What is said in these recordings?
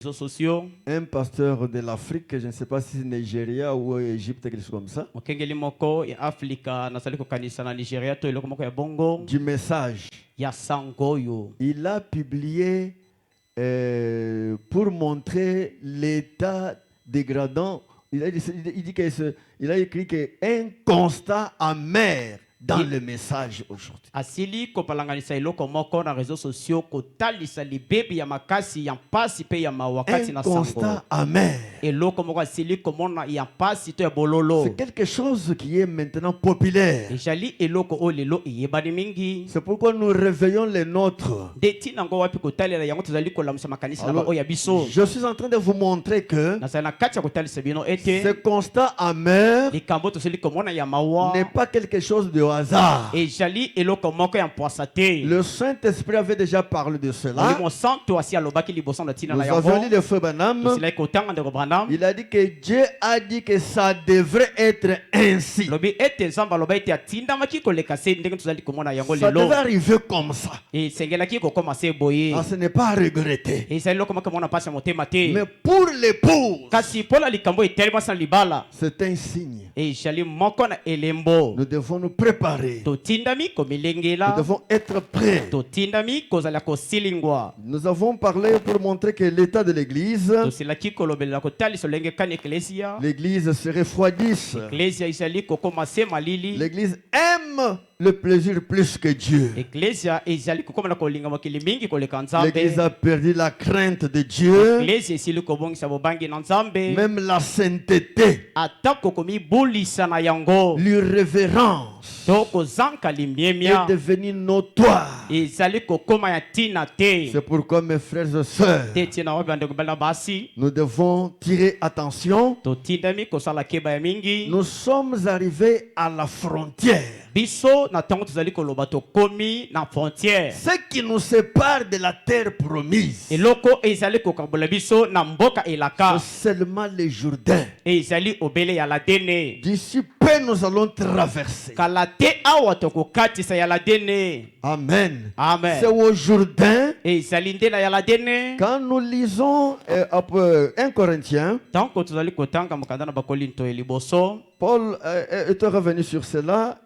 réseaux sociaux. Un pasteur de l'Afrique, je ne sais pas si c'est Nigeria ou Égypte, quelque chose comme ça, Mokengeli moko ya Afrika nasali ko kanisa na Nigeria to eloko moko ya bongo du message. ya sangoyo. Il a publié pour montrer l'état dégradant. Il a écrit qu'un constat amer dans le message aujourd'hui. Asili ko palanganisa eloko moko na réseaux sociaux ko talisa libebi ya makasi ya mpasi pe ya mawakati na sango. Un constat amer. Eloko moko asili ko mona ya mpasi to ya bololo. C'est quelque chose qui est maintenant populaire. Ejali eloko o lelo yebani mingi. C'est pourquoi nous réveillons les nôtres. Deti nango wapi ko talela yango tozali ko lamusa makanisa na ba o ya biso. Je suis en train de vous montrer que Nasala kacha ko talisa bino ete ce constat amer likambo tozali ko mona ya mawa. n'est pas quelque chose de hasard. Ejali eloko moko ya mpwasate. Le Saint-Esprit avait déjà parlé de cela. Mon santo asi alobaki liboso na tina Nous na yango. avons lu le frère Branham. Tosila ko tanga ndeko Branham. Il a dit que Dieu a dit que ça devrait être ainsi. Lobi ete nzamba loba ete atinda maki ko leka se ndenge tozali ko mona yango Ça lelo. devait arriver comme ça. Et sengelaki ko koma se boye. Ah, ce n'est pas à regretter. Et ça eloko moko mona pasi motema te. Mais pour l'épouse, Kasi pola likambo etelema sa libala. c'est un signe. Et jali moko na elembo. Nous devons nous préparer. Totindami ko Nous milengela. devons être prêts. Totindami ko zala ko silingwa. Nous avons parlé pour montrer que l'état de l'église, Tosilaki ko lobela ko tali solenge kan eklesia. l'église se refroidisse. Eklesia isali ko koma se malili. L'église aime le plaisir plus que Dieu. Eklesia isali ko koma na ko linga makili mingi ko leka nzambe. L'église a perdu la crainte de Dieu, Eklesia isili ko bongisa bobangi na nzambe. même la sainteté, Atako komi bulisa na yango. l'irrévérence Toko zanka est limyemia. devenue notoire. Isali ko koma ya tina te. C'est pourquoi, mes frères et sœurs, Teti na wabi andeko bala basi. nous devons tirer attention. Totindami ko sala keba ya mingi. Nous sommes arrivés à la frontière. Biso na tango tozali koloba tokomi na frontière. Ce qui nous sépare de la terre promise, Eloko ezali kokambola biso na mboka elaka. c'est seulement le Jourdain. Ezali obele ya la dene. D'ici peu, nous allons traverser. Kala te awa tokokatisa ya la dene. Amen. Amen. C'est au Jourdain. Ezali nde na ya la dene. Quand nous lisons 1 Corinthiens, Tango tozali kotanga mokanda na bakolinto eliboso. Paul est revenu sur cela.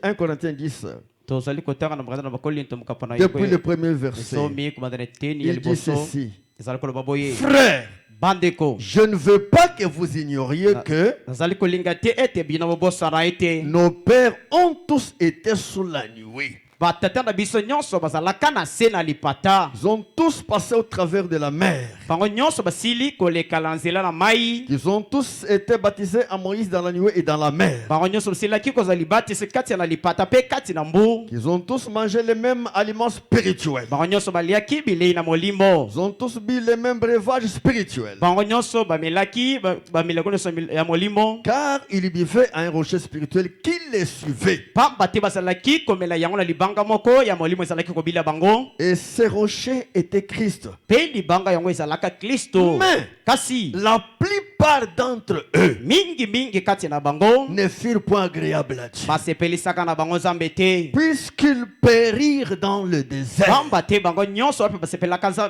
1 Corinthiens 10. Tozali kotanga na mokanda na bakolinto mokapana Depuis le premier verset, Somi kumandane teni il dit eliboso. ceci. Ezali koloba boye. Frères, Bandeko. je ne veux pas que vous ignoriez que Nazali kolinga te ete bino bobosana ete. nos pères ont tous été sous la nuée. Batata na biso nyonso bazalaka na se na lipata. Ils ont tous passé au travers de la mer. Bango nyonso basili koleka na nzela na mai. Ils ont tous été baptisés à Moïse dans la nuée et dans la mer. Bango nyonso basilaki kozali batisi kati na lipata pe kati na mbu. Ils ont tous mangé les mêmes aliments spirituels. Bango nyonso baliaki bilei na molimo. Ils ont tous bu les mêmes breuvages spirituels. Bango nyonso bamelaki bamelako nyonso ya molimo. Car ils buvaient à un rocher spirituel qui les suivait. Pamba te basalaki komela yango na libanga moko ya molimo ezalaki kobila bango. Et ce rocher était Christ. Pe libanga yango ezalaka Kristo. Mais Kasi la plupart d'entre eux mingi kati na bango ne furent point agréables à Dieu, basepelisaka na bango nzambe te. puisqu'ils périrent dans le désert. Pamba te bango nyonso wapi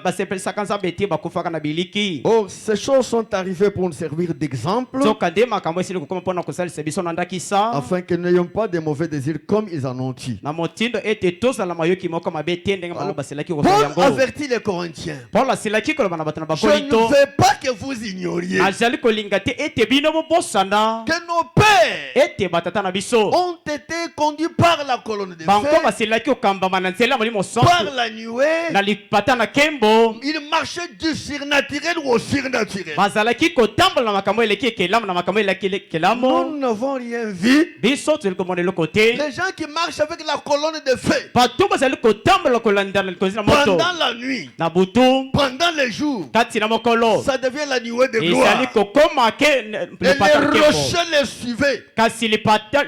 basepelisaka nzambe te bakufaka na biliki. Or, ces choses sont arrivées pour nous servir d'exemple, Soka nde makambo esili kokoma mpona kosalisa biso na ndakisa. afin que nous n'ayons pas de mauvais désirs comme ils en ont dit. Na motindo ete tozala mayoki moko mabe te ndenge bango baselaki Paul kosala yango. avertit les Corinthiens. Paul asilaki koloba na bato na Je ne bakolinto. veux pas que vous ignoriez Azali kolinga te ete bino bobosana. que nos pères Ete batata na biso. ont été conduits par la colonne de Bango feu, basilaki okambama na nzela molimo par santo. la nuée. Na lipata na kembo. Ils marchaient du surnaturel au surnaturel. Bazalaki kotambola na makambo eleki ekelamu na makambo eleki ekelamu. Nous n'avons rien vu. Biso tozali komona eloko te. Les gens qui marchent avec la colonne de feu Bato bazali kotambola kolanda na likonzi na moto. pendant la nuit, Na butu pendant les jours, kati na mokolo ça devient la nuée de ezali gloire. kokoma ke Et lipata les kembo rochers les suivaient. kasi lipata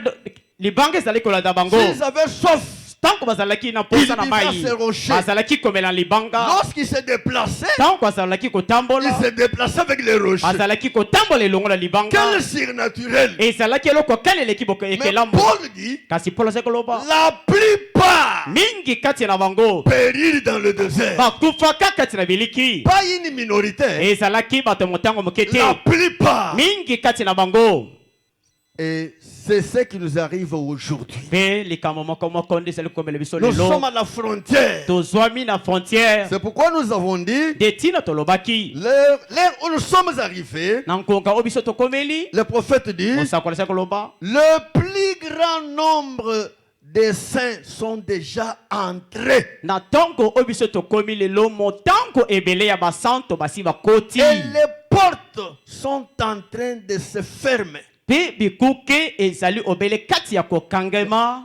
libanga ezali kolanda bango S'ils avaient soif, tango bazalaki na il posa na vivait à mai ces rochers. bazalaki komela libanga Lorsqu'il se déplaçait, tango azalaki il kotambola se déplaçait avec les rochers. azalaki kotambola elongo na libanga Quel surnaturel! ezalaki eloko kani eleki Mais ekelamu Paul dit, kasi Paul azali koloba la plupart mingi kati na bango périrent dans le désert. bakufaka kati na biliki Pas une minorité, ezalaki bato motango moke te la plupart. mingi kati na bango Et c'est ce qui nous arrive aujourd'hui. mpe likambo moko moko nde ezali komela biso Nous lelo sommes à la frontière. tozwami na frontière C'est pourquoi nous avons dit, de ntina tolobaki l'heure où nous sommes arrivés, na nkonga oyo biso tokomeli le prophète dit, mosakoli azali koloba le plus grand nombre des saints sont déjà entrés. na ntongo oyo biso tokomi lelo motango ebele ya basanto basi bakoti Et les portes sont en train de se fermer. mpe bikuke ezali obele kati ya kokangema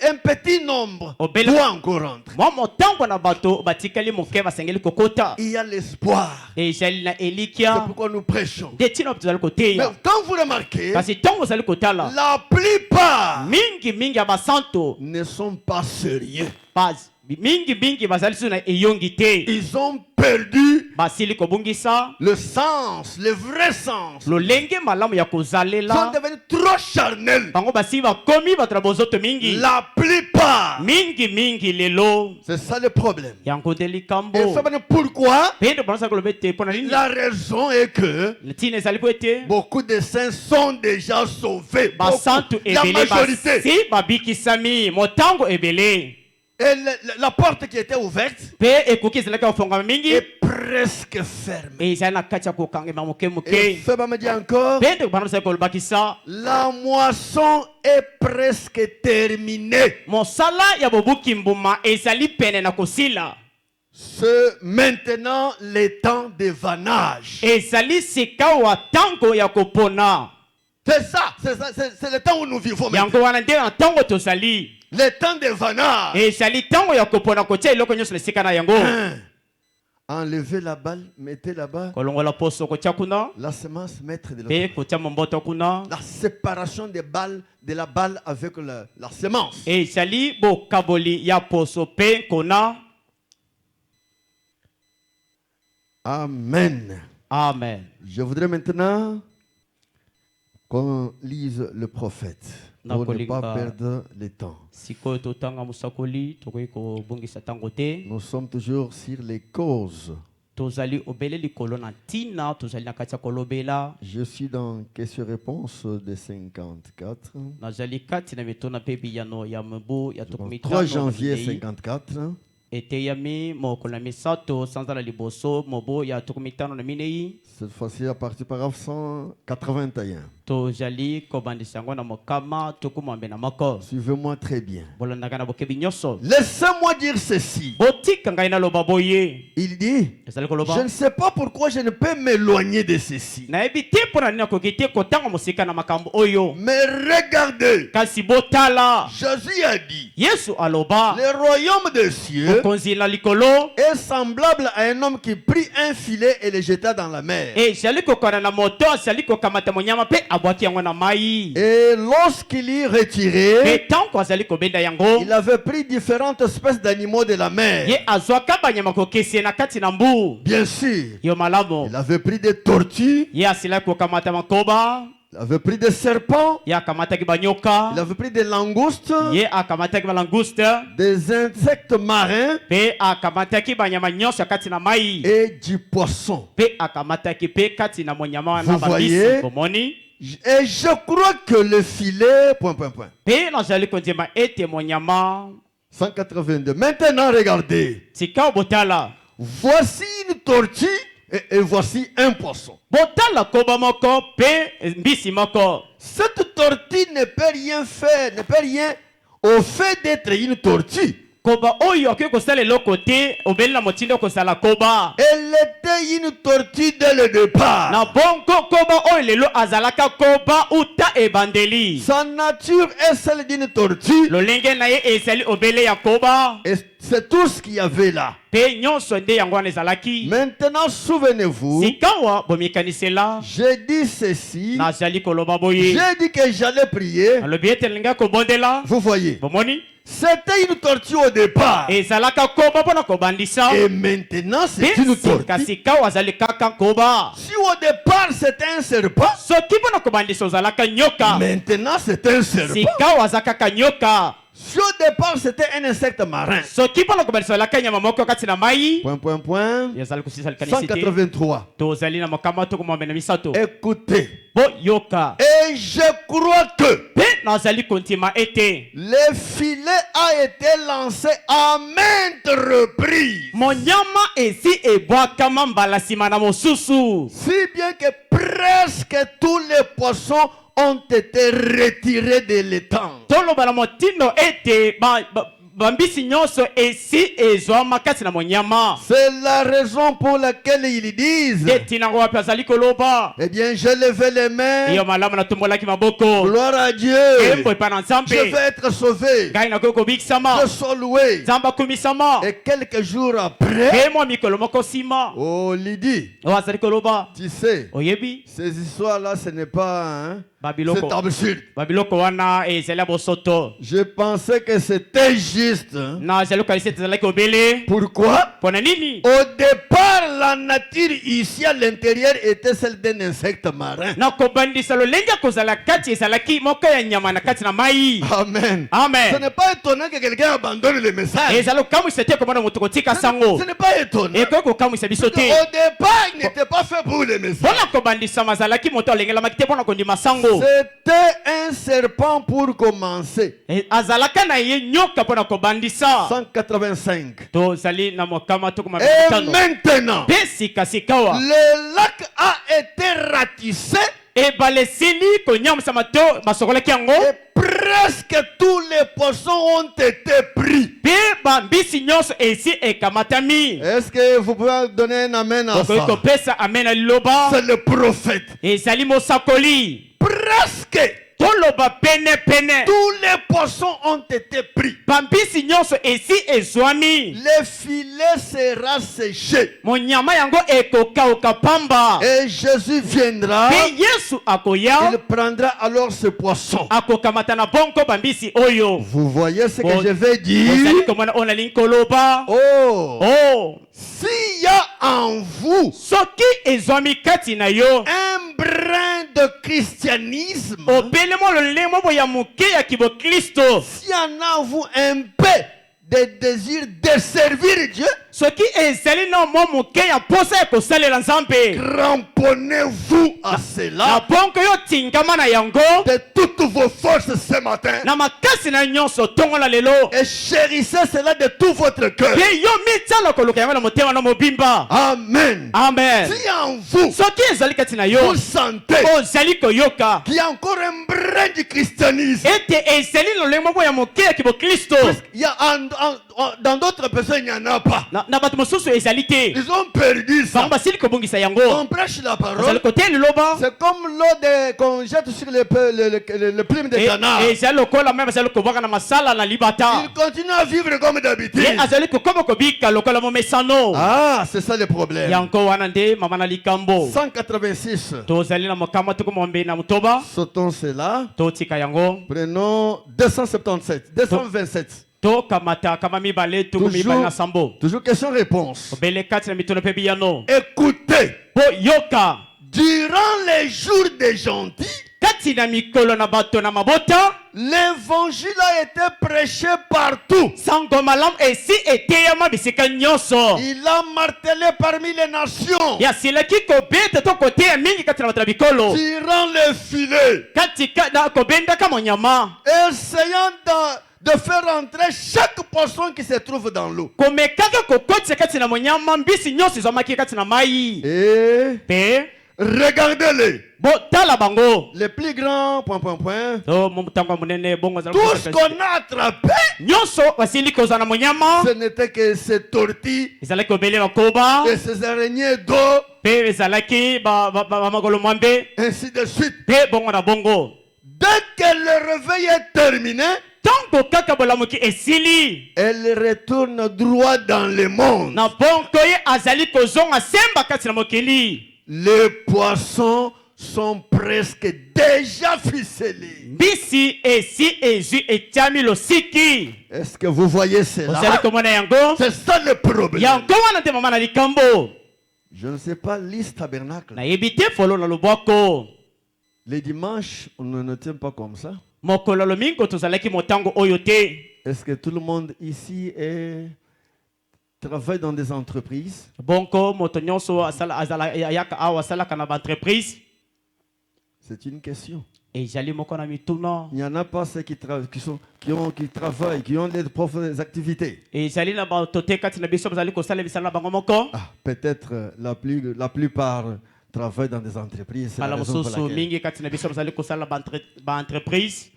Un petit nombre Obele- doit encore rentrer. mwa motango na bato batikali moke basengeli kokota Il y a l'espoir. ezali na C'est elikya pourquoi nous prêchons. nde ntina oyo tozali Mais koteya quand vous remarquez, kasi ntongo ozali kotala la plupart mingi ya basanto ne sont pas sérieux. mingi bazali so na eyongi te Ils ont perdu basili kobungisa le sens, le vrai sens. lolenge malamu ya Ils sont kozalela devenus trop charnels. bango basili bakomi bato na bozoto mingi La plupart. mingi lelo C'est ça le problème. yango nde Et likambo vous savez pourquoi? mpe nde bonasa koloba ete mpo na nini La raison est que ntina ezali po ete beaucoup de saints sont déjà sauvés. basantu Beaucoup. La ebele majorité. basi babikisami motango ebele Et la porte qui était ouverte mpe ekoki ezalaki kofongama mingi est presque fermée. ezali na kati ya kokangema moke Et moke Feba me dit encore, mpe nde bana osali kolobakisa la moisson est presque terminée. mosala ya bobuki mbuma ezali pene na kosila C'est maintenant le temps de vanage. ezali sika wa ntango ya kopona C'est ça, c'est le temps où nous vivons maintenant. yango wana nde na ntango tozali Le temps de vanage. ezali ntango ya kopona kotia eloko nyonso na esika na yango Enlevez la balle, mettez là-bas. kolongola poso kotia kuna La semence, mettre de mpe l'autre. kotia momboto kuna La séparation des balles, de la balle avec la semence. ezali bokaboli ya poso mpe nkona Amen. amen Je voudrais maintenant qu'on lise le prophète pour ne pas perdre le temps. sikoyo totanga mosakoli tokoki kobongisa ntango te Nous sommes toujours sur les causes. tozali obele likolo na ntina tozali na kati ya kolobela Je suis dans question-réponse de 54. nazali kati na mituna mpe biyano ya mobu ya 3 janvier 54. eteyami mokolo na misato sanza na liboso mobu ya 15 Cette fois-ci à partir du paragraphe 181. tozali kobandisa yango na mokama tukumwambe na moko Suivez-moi très bien. bolandaka na bokebi nyonso Laissez-moi dire ceci. botika ngai naloba boye Il dit, ezali je koloba ne sais pas pourquoi je ne peux m'éloigner de ceci. nayebi te mpo na nini nakoki te kotanga mosika na makambo oyo Mais regardez, kasi botala Jésus a dit, yesu aloba le royaume des cieux bokonzi na likolo est semblable à un homme qui prit un filet et le jeta dans la mer. ezali kokana na moto azali kokamata monyama mpe abwaki yango na mai Et lorsqu'il y retiré, mpe ntango azali kobenda yango il avait pris différentes espèces d'animaux de la mer. ye azwaka banyama kokese na kati na mbu Bien sûr, yo malamu il avait pris des tortues, ye asilaki kokamata makoba il avait pris des serpents, ye akamataki banyoka il avait pris des langoustes, ye akamataki balanguste des insectes marins mpe akamataki banyama nyonso ya kati na mai et du poisson. mpe akamataki mpe kati na monyama wana Vous voyez? babisi bomoni Et je crois que le filet... mpe nazali kondima ete monyama 182. Maintenant, regardez. sika botala Voici une tortue et voici un poisson. botala koba moko mpe mbisi moko Cette tortue ne peut rien faire, ne peut rien au fait d'être une tortue. koba oyo akoki kosala eloko te obeli na motindo kosala koba Elle était une tortue dès le départ. na bongo koba oyo lelo azalaka koba uta ebandeli Sa nature est celle d'une tortue. lolenge na ye ezali obele ya koba Et c'est tout ce qu'il y avait là. Pe nyonso nde yango wana ezalaki. Maintenant, souvenez-vous, Sikawa bomikanisela. j'ai dit ceci. Nazali koloba boye. J'ai dit que j'allais prier. Alobi ete linga kobondela. Vous voyez, Bomoni. c'était une tortue au départ. Ezalaka koba pona kobandisa. Et maintenant, c'est une tortue. Sikawa azali kaka koba. Si au départ, c'était un serpent, Soki pona kobandisa ozalaka nyoka. maintenant, c'est un serpent. Sikawa azakaka nyoka. Si au départ, c'était un insecte marin. Soki pona kobandisa ozalaka nyama moko kati na mai. Point. Yazali kusisa likanisite. 183. Tozali na makama to komambe na misato. Écoutez. Bo yoka. Et je crois que Pe nazali kontima ete. le filet a été lancé à maintes reprises. Monyama esi ebwakama mbala nsima na mosusu. Si bien que presque tous les poissons ont été retirés de l'étang. Toloba na motindo ete bambisi nyonso esi ezwama kati na monyama. C'est la raison pour laquelle ils disent, Etinango wapi azali koloba. eh bien, j'ai levé les mains. Iyo malamu natumbolaki maboko. Gloire à Dieu. Embo epa na Je nzambe. vais être sauvé. Ngai nakoki kobikisama. Je suis loué. Nzambe akumisama. Et quelques jours après, Mwa mikolo moko nsima. oh Lydie, Oyo azali koloba. tu sais, Oyebi? ces histoires-là, ce n'est pas, hein, c'est Babiloko. absurde. Babiloko wana ezali ya bosoto. Je pensais que c'était juste. Hein. Na ezali kokanisi ete ezalaki obele. Pourquoi? Pona nini? Au départ, la nature ici à l'intérieur était celle d'un insecte marin. Na kobandisa lolenge ya kozala kati ezalaki moko ya nyama na kati na mai. Amen. Amen. Ce n'est pas étonnant que quelqu'un abandonne le message. Ezali kokamwisa te komona moto kotika sango. Ce n'est pas étonnant. Ekoki kokamwisa biso te. Au départ, il n'était pas fait pour le message. Mpona kobandisama azalaki moto alengelamaki te mpona kondima sango. C'était un serpent pour commencer. Azalaka na ye nyoka mpona kobandisa. 185. Tozali na mokama tokoma Et mitano. maintenant, Pe sikasikawa. le lac a été ratissé Ebale sili konyamisa to basokolaki yango. et presque tous les poissons ont été pris. Pe bambisi nyonso esi ekamatami. Est-ce que vous pouvez donner un amen à Okoki ça? kopesa amen na liloba. C'est le prophète. Ezali mosakoli. Presque Toloba pene. tous les poissons ont été pris. Bambisi nyonso esi ezwami. Le filet sera séché. Monyama yango ekokauka pamba. Et Jésus viendra. Pe Yesu akoya. Il prendra alors ce poisson. Akokamata na bonko bambisi oyo. Vous voyez ce que Bon, je vais dire? Ozali komona ona linkoloba. Oh, Oh. s'il y a en vous Soki ezwami kati na yo. un brin de christianisme, Obelemo lolemo boya moke ya kibo Kristo. s'il y en a en vous un peu de désir de servir Dieu, Soki ezali na mo moke ya posa ya kosalela nzambe. cramponnez-vous à Na cela bonko yo tingama na yango. de toutes vos forces ce matin Na makasi na nyonso tongola lelo. et chérissez cela de tout votre cœur. Pe yo mitala koluka yango na motema na mobimba. Amen. Amen. Si en vous, Soki ezali kati na yo. vous sentez Ozali koyoka. qu'il y a encore un brin du christianisme, Ete ezali lolemo boya moke ya kibo Kristo. il y a dans d'autres personnes, il n'y en a pas. Na bato mosusu ezali te. Ils ont perdu ça. Bango basili kobongisa yango. On prêche la Ozali parole. kote liloba. C'est comme l'eau qu'on jette sur le plume de canard. Ezali lokola même ezali kobwaka na masala na libata. Il continue à vivre comme d'habitude. Ye azali kokoma kobika lokola momesano. Ah, c'est ça le problème. Yango wana nde mama na likambo. 186. Tozali na mokama tukomombe na mutoba. Sautons cela. Totika yango. Prenons 277. 227. Tokamata kama mibale tukumibale na sambo. Toujours question-réponse. Obele kati na mitono pe biyano. Écoutez, Po yoka. durant les jours des gentils, Kati na mikolo na bato na mabota. l'évangile a été prêché partout. Sango malam esi eteyama bisika nyonso. Il a martelé parmi les nations. Ya silaki kobeta to koteya mingi kati na bato na bikolo. Tirant les filets. Kati na kobenda kama nyama. Essayant de faire entrer chaque poisson qui se trouve dans l'eau. Komekaka kokotisa kati na monyama mbisi nyonso ezwamaki kati na mai. Et Pe regardez-les. bo tala bango. Les plus grands, To mutango munene bongo za. tout ce qu'on a attrapé, Nyonso wasili kozana monyama. ce n'était que ces tortilles Ezalaki obele makoba. et ces araignées d'eau, Pe ezalaki ba magolo mwambe. ainsi de suite. Pe bongo na bongo. Dès que le réveil est terminé, Tango kaka bolamuki esili. Elle retourne droit dans le monde. Na bonko ye azali kozonga semba kati na mokili. Les poissons sont presque déjà ficelés. Mbisi esi ezu etiami losiki. Est-ce que vous voyez cela? Ozali komona yango? C'est ça le problème. Yango wana te mama na likambo. Je ne sais pas, l'Is tabernacle. Na yebite folo na loboko. Les dimanches, on ne tient pas comme ça. Mokolo lomingo tozalaki motango oyo te. Est-ce que tout le monde ici travaille dans des entreprises? Bonko moto nyonso azala yaka awa salaka na entreprise. C'est une question. Et jali moko na mituna. Il n'y en a pas ceux qui travaillent, qui ont des propres activités. Et jali na ba tote kati na biso bazali ko sala bisala bango moko. Ah, peut-être la plupart travaillent dans des entreprises. C'est la Ala raison pour mosusu laquelle. mingi kati na biso bazali ko sala ba entreprise.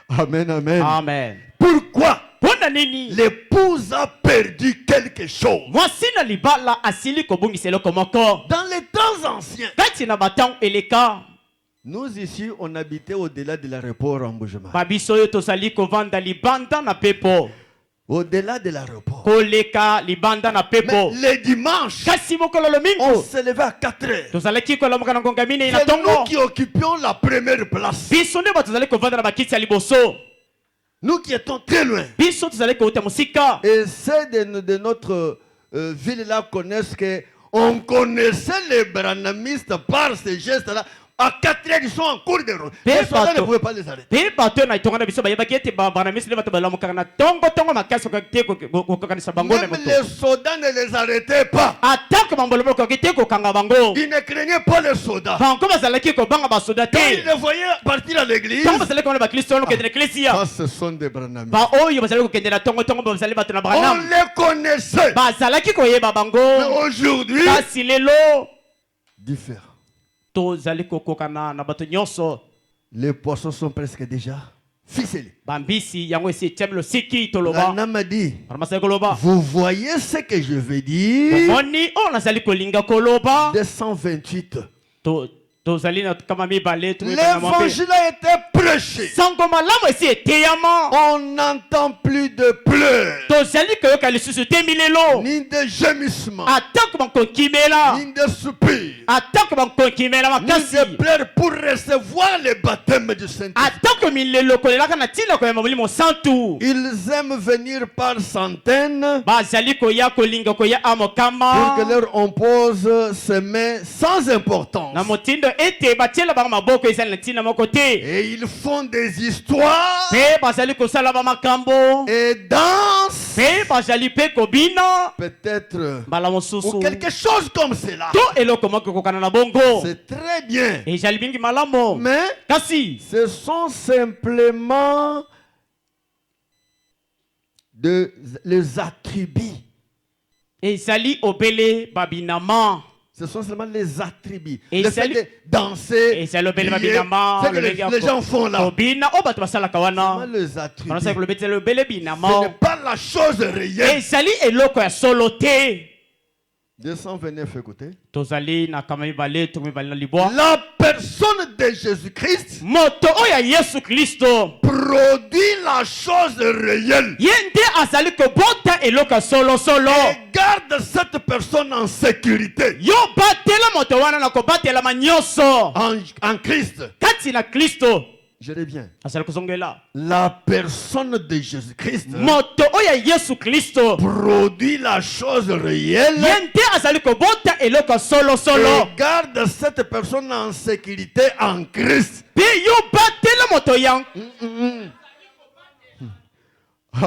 Amen, amen. Amen. Pourquoi Pona nini? l'épouse a perdu quelque chose? Mwasi na libala asili kobungiselo komoko. Dans les temps anciens, Kati na batang eleka. nous ici, on habitait au-delà de l'aéroport en Bougema. Babiso yo tozali kovanda libanda na pepo. Au-delà de l'aéroport. Koleka libanda na Mais pepo. les dimanches, Kasi mokolo on lomingo. se levait à 4 heures. Tozalaki kolomoka na ngonga mine na C'est nous tongo. qui occupions la première place. Biso nde batozali kovanda na bakiti ya liboso. Nous qui étions très loin. Biso tozali kouta mosika. Et ceux de notre ville là connaissent que on connaissait les branamistes par ces gestes-là. À 4 heures, ils sont en cours de route. Les soldats ne pouvaient pas les arrêter. Pe bato na itonga na biso bayebaki ete bana misi bato balamuka na tongo makasi kokate kokanisa bango na Même moto. les soldats ne les arrêtaient pas. Atako bambolo kokate kokanga bango. Ils ne craignaient pas les soldats. Bango bazalaki kobanga basoda Quand ils te. les voyaient partir à l'église, Tango bazalaki kona bakristo no kende eklesia. ça, ce sont des branamistes. Ba oyo bazalaki kokende na tongo bazali bato na On branam. les connaissait. Bazalaki koyeba Mais bango. aujourd'hui, Kasi lelo différent. tozali kokokana na bato nyonso. Les poissons sont presque déjà ficelés. Bambisi yango esi etiami losiki toloba. L'Anna m'a dit, Ramasaki koloba. vous voyez ce que je veux dire? Moni o nazali kolinga koloba. 228. Tozali na kama mibale tumebana mwape. L'évangile a été prêché. Sango malamu esi eteyama. On n'entend plus de pleurs, Tozali koyoka lisusu te milelo. ni de gémissements, Atako bankokimela. ni de soupirs, Atako bankokimela ni makasi. de pleurs pour recevoir le baptême du Saint-Esprit. Atako milelo kolelaka na ntina koyamba molimo santu. Ils aiment venir par centaines Bazali koya kolinga koya pour amokama. que leur on pose ses mains sans importance. Na motindo ete batiela bango maboko ezali na ntina moko te. Et ils font des histoires Pe bazali kosala ba makambo. et dansent, Pe bazali pe kobina. peut-être, Bala ou mosusu. quelque chose comme cela. To eloko moko kokana na bongo. C'est très bien. Ezali mingi malamo. Mais Kasi ce sont simplement les attributs. ezali obele babinama. Ce sont seulement les attributs. Et Le fait salut- de danser, ezali obele prier, babinama. c'est que les gens font là. Obina o bato basalaka Seulement wana. les attributs. Banasaka kolobetela obele Ce binama. n'est pas la chose réelle. Ezali eloko ya solo te. 229, écoutez. Tozali na kama mibale tumibale na libwa. La personne de Jésus-Christ Moto oyo ya Yesu Kristo. produit la chose réelle. Ye nde azali kobota eloko ya solo solo. Et garde cette personne en sécurité Yo batela moto wana na kobatelama nyonso. en Christ. Kati na Kristo. Je reviens. Azali kozongela. La personne de Jésus-Christ Moto oyo ya Yesu Kristo. produit la chose réelle Ye nde azali kobota eloko ya solo solo. et garde cette personne en sécurité en Christ. Pe yo batela moto yang. Amen.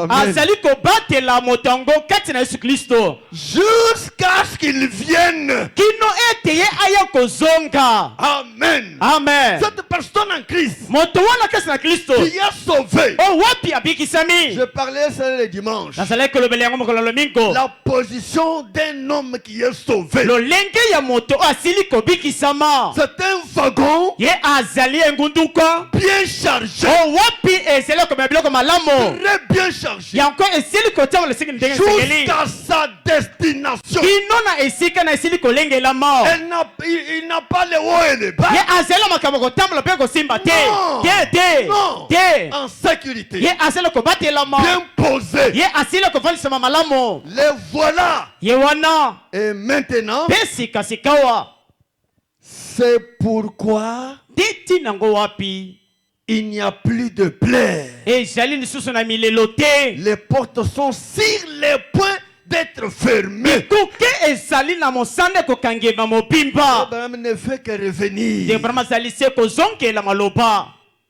Azali kobatela moto yango kati na Yesu Kristo. Jusqu'à ce qu'il vienne. Kino ete ye aya kozonga. Amen. Amen. Cette personne en Christ Moto wana kasi na Kristo. qui est sauvée. O wapi abikisami. Je parlais ça le dimanche. Nazali kolobela yango mokolo lomingo. La position d'un homme qui est sauvé. Lolenge ya moto oyo asili kobikisama. C'est un wagon Ye azali engunduka. bien chargé. O wapi ezali komema biloko malamu. Très bien chargé. Yango esili kotiama losiki ndenge esengeli. Jusqu'à sa destination. Kino na esika na esili kolengelama. il n'a pas le haut et le bas. ye azela makambo kotambola mpe kosimba te Non. te Non. te En sécurité. ye azela kobatelama Bien posé. ye asili kovandisama malamu Les voilà. ye wana Et maintenant, mpe sikasika awa c'est pourquoi nde ntina yango wapi il n'y a plus de plaie. ezali lisusu na milelo te Les portes sont sur les points d'être fermées. kuke ezali na mosanda ekokangema mobimba Abraham ne fait que nde revenir. vraimen azali se kozongela maloba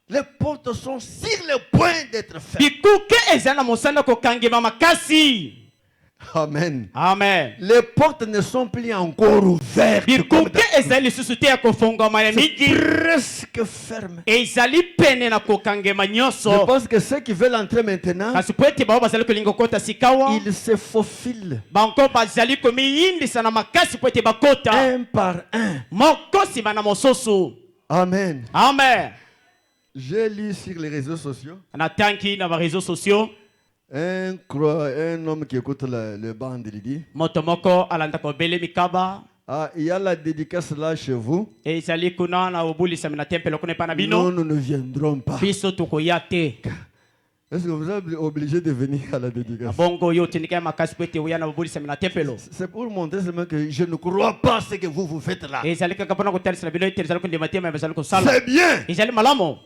Les portes sont sur le point d'être fermées. bikuke ezali na mosanda ekokangema makasi Amen. amen Les portes ne sont plus encore ouvertes. comme bikuke ezali lisusu te ya kofongama ya mingi presque fermées. ezali pene na kokangema Je nyonso pense que ceux qui veulent entrer maintenant, kasi po ete bao bazali kolinga kota sikawa ils se faufilent bango bazali komiyindisa na makasi po ete bakota un par un. moko nsima na mosusu Amen. amen J'ai lu sur les réseaux sociaux natangi na bareseau sociaux un homme qui écoute le band, il dit moto moko alanda kobele mikaba il y a la dédicace là chez vous. ezali kuna na obulisami na tempelo kuna epa na Non, bino nous ne viendrons pas. biso tokoya te Est-ce que vous êtes obligé de venir à la dédicace? bongo yo otindika ya makasi po ete oya na obulisami na tempelo C'est pour montrer seulement que je ne crois pas ce que vous faites là. ezali kaka mpona kotalisela bino ete ezali kondima te ma bazali kosala C'est bien. ezali malamu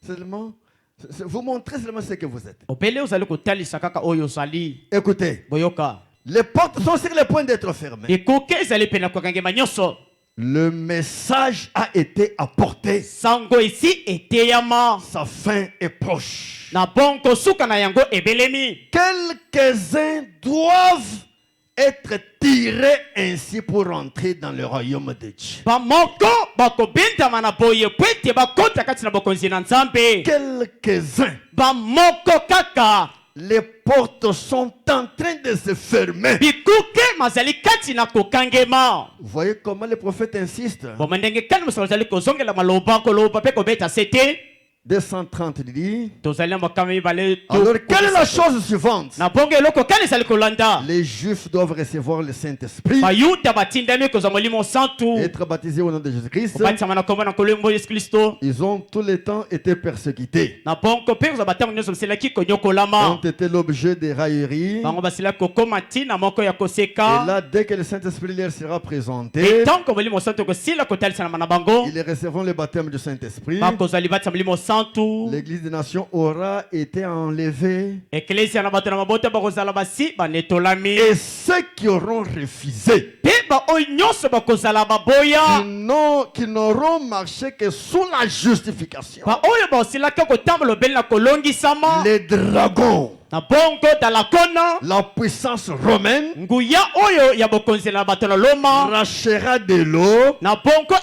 Seulement, vous montrez seulement ce que vous êtes. obele ozali kotalisa kaka oyo ozali Écoutez, boyoka les portes sont sur le point d'être fermées. ekuke ezali pene na kokangema nyonso Le message a été apporté. sango esi eteyama Sa fin est proche. na bongo suka na yango ebelemi Quelques-uns doivent être tirés ainsi pour entrer dans le royaume de Dieu. bamoko bakobendama na boye po ete bakota kati na bokonzi na nzambe Quelques-uns. bamoko kaka Les portes sont en train de se fermer. bikuke mazali kati na kokangema Vous voyez comment le prophète insiste. bomo ndenge kani moso bazali kozongela maloba koloba mpe kobeta sete 230 il dit. tozali na makama mibale Alors, quelle est la chose suivante? na bongo eloko kani ezali kolanda Les Juifs doivent recevoir le Saint-Esprit, bayuda batindami kozwa molimo santu être baptisés au nom de Jésus-Christ. kobatisama na kombo na kolombo yesu kristo Ils ont tout le temps été persécutés. na bongo mpe kozwa batango nyonso basilaki Ils konyokolama ont été l'objet des railleries. bango basilaki kokóma ntina moko ya Et koseka là, dès que le Saint-Esprit leur sera présenté, etango molimo santu ekosila kotalisanama na bango ils recevront le baptême du Saint-Esprit. bakozwa libatisa molimo santu L'Église des Nations aura été enlevée. eklesia na bato na mabota bakozala basi banetolami Et ceux qui auront refusé, mpe baoyo nyonso bakozala baboya qui n'auront marché que sous la justification, baoyo baosilaki kotambola obeli na kolongisama les dragons, na bongo dalakona la puissance romaine, nguya oyo ya bokonzela na bato na loma rachera de l'eau. na bongo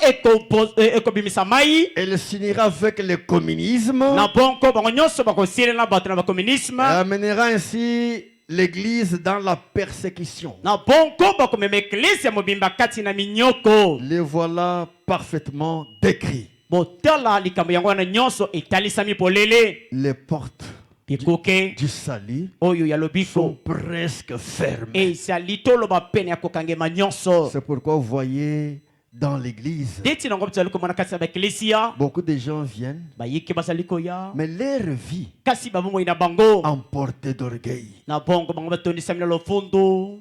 ekobimisa mai Elle s'unira avec le communisme na bongo bango nyonso bakosilela na bato na et bakomunisme amènera ainsi l'Église dans la persécution. na bongo bakomema eklezia mobimba kati na minyoko Les voilà parfaitement décrits. botala likambo yango wana nyonso etalisami polele Les portes bikuke du salut oyo ya sont lobiko presque fermées. ezali toloba pene ya kokangema nyonso C'est pourquoi vous voyez dans l'église, nde ntina yango tozali komona kati na baeklesia beaucoup de gens viennent, bayiki bazali koya mais leur vie kasi babomoi na bango emportée d'orgueil, na bongo bango batondisami na lofundo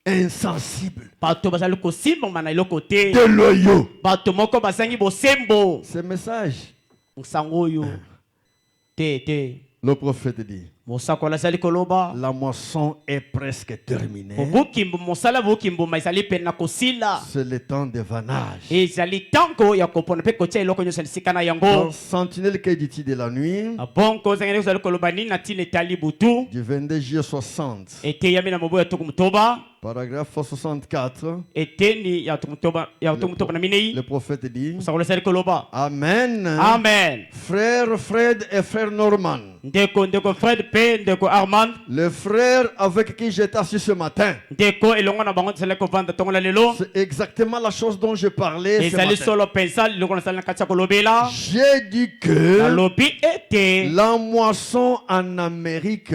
insensible, bato bazali kosimbama na eloko te déloyaux. bato moko bazangi bosembo Ce message, nsango oyo te le prophète dit, mosako azali koloba la moisson est presque terminée. bobukimbu mosala bokimbuma ezali pene na kosila C'est le temps de vanage. ezali ntango ya kopona mpe kotia eloko nyonso lisika na Dans yango Sentinelle que dit-il de la nuit, na bongo ozangeli kozali koloba nini na ntina etali butu du 22 juillet 60, eteyami na mobu ya tuku mutoba paragraphe 64, eteni ya tuku mutoba na minei le prophète dit, mosako azali koloba Amen. amen Frère Fred et frère Norman, ndeko fred mpe ndeko armand le frère avec qui j'étais assis ce matin, ndeko elongo na bango tozali kovanda ntongo na lelo c'est exactement la chose dont je parlais ce ezali matin. solo mpenza liloko nasali na kati ya kolobela J'ai dit que nalobi ete la moisson en Amérique,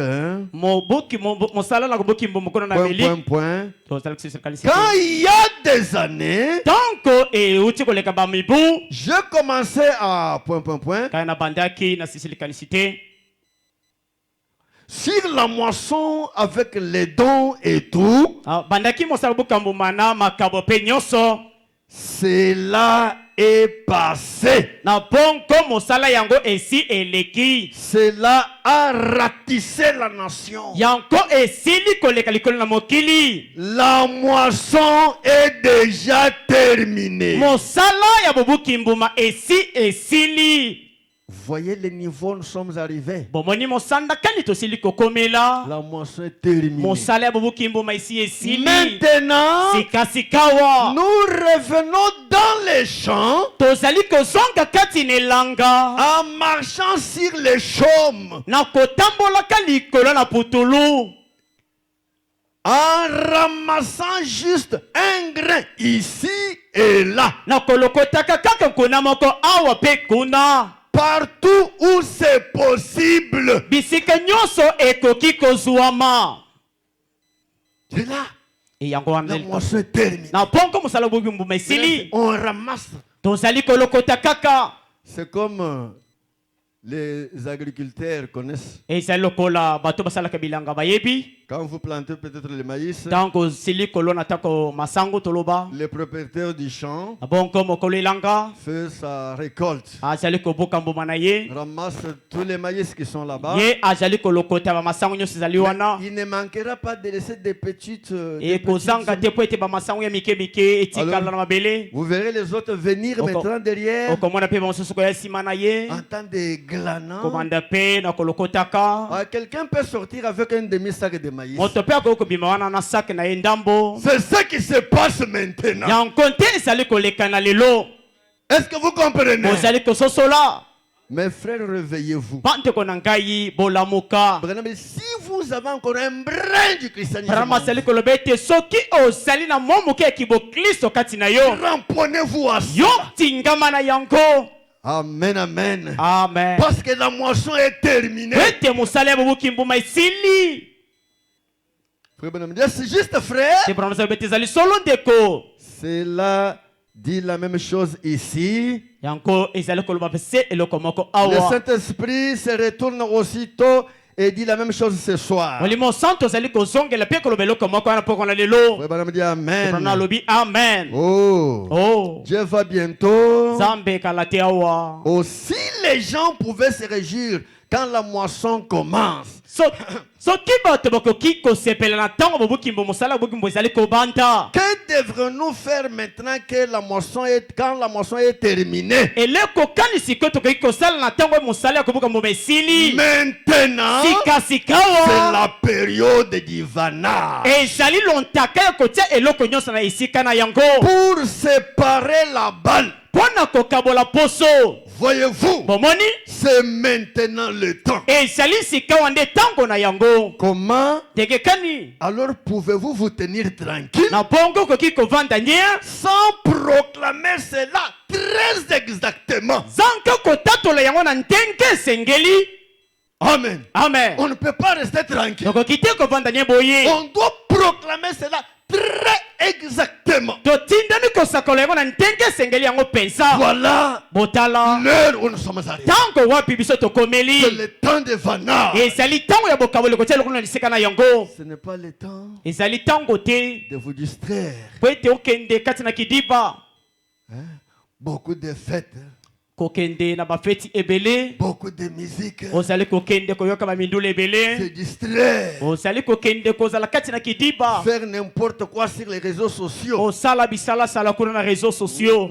mosala na kobokimbo mokona na point, amérique point, point, point. tozali kosisikanisi Quand il y a des années, ntango euti koleka bamibu je commençais à point. kaya nabandaki na sisilikanisi te Sur la moisson avec les dons et tout, bandaki mosala bokambo na makabo pe nyonso cela est passé. na bongo mosala yango esi eleki Cela a ratissé la nation. yango esili koleka likolo na mokili La moisson est déjà terminée. mosala ya bobuki mbuma esi esili. Voyez le niveau où nous sommes arrivés. bomoni mosanda kani tosili kokomela La moisson est terminée. mosala ya bobuki mbuma esi esili. Maintenant, sikasikawa nous revenons dans les champs tozali kozonga kati na elanga en marchant sur les chaumes, na kotambolaka likolo na putulu en ramassant juste un grain ici et là. na kolokotaka kaka kuna moko awa pe kuna Partout où c'est possible. bisika nyonso ekoki kozwama C'est là. e yango La wana moisson est terminée. na bongo mosala bobi mbuma esili On ramasse. tozali kolokota kaka C'est comme les agriculteurs connaissent. ezali lokola bato basalaka bilanga bayebi Quand vous plantez peut-être le maïs, ntango osili kolona tako masango toloba le propriétaire du champ na bongo mokolo elanga fait sa récolte. azali kobuka mbuma na ye Ramasse tous les maïs qui sont là-bas. ye azali kolokota bamasango nyonso ezali wana Il ne manquera pas de laisser des petites. ekozanga te po ete bamasango ya mike mike etikala na mabele Vous verrez les autres venir maintenant derrière okomona mpe bamosusu koya nsima na ye en temps de glanant. komanda mpe na kolokotaka Quelqu'un peut sortir avec un demi-sac de maïs. moto mpe akoki kobima wana na sake na ye ndambo C'est ce qui se passe maintenant. yango nte ezali koleka na lelo Est-ce que vous comprenez? bozali kososola Mes frères, réveillez-vous. bandeko na ngai bolamuka Si vous avez encore un brin du christianisme, rama azali koloba ete soki ozali na mwa moke ya kiboklisto kati na yo ramponnez-vous à yo ça. tingama na yango. Amen, amen. Amen. Parce que la moisson est terminée. ete mosala ya bobuki mbuma esili Frère Branham dit, c'est juste frère. te bana bete ezali solo ndeko C'est là, dit la même chose ici. yango ezali koloba pese eloko moko Le awa Saint-Esprit se retourne aussitôt et dit la même chose ce soir. molimo santo ezali kozongela mpe koloba eloko moko wana mpo kona lelo Frère Branham dit bana amen. alobi amen. Oh, Oh Dieu va bientôt. zambe kala te awa Aussi les gens pouvaient se réjouir quand la moisson commence. soki bato bakoki kosepela na ntango bobukimbo mosala bobukimbo ezali kobanda Que devrons-nous faire maintenant que la moisson est, quand la moisson est terminée? eleko kani sikoyo tokoki kosala na ntango mosala ya kobuka mboma esili Maintenant, c'est sikasikawa la période du vanage. ezali lontaka ya kotia eloko nyonso na esika na yango Pour séparer la balle. mpo na kokabola poso. Voyez-vous, bomoni c'est maintenant le temps. ezali sikawa nde ntango na yango Comment ndenge kani alors pouvez-vous vous tenir tranquille na bongo okoki kovanda nye sans proclamer cela très exactement? zanka kotatola yango na ndenge esengeli. Amen. Amen. On ne peut pas rester tranquille. okoki te kovanda nye boye On doit proclamer cela très exactement. totindani kosakola yango na ndenge esengeli yango mpenza. Voilà botala l'heure où nous sommes arrivés. ntango wapi biso C'est tokomeli le temps de vanage. ezali ntango ya bokaboli kotia eloko na lisika na yango. Ce n'est pas le temps ezali ntango te de vous distraire. po ete okende kati na kidiba Beaucoup de fêtes, kokende na bafeti ebele beaucoup de musique. ozali kokende koyoka bamindula Se ebele distraire. ozali kokende kozala kati na kidiba Faire n'importe quoi sur les réseaux sociaux. osala bisalasala kuna na réseaux sociaux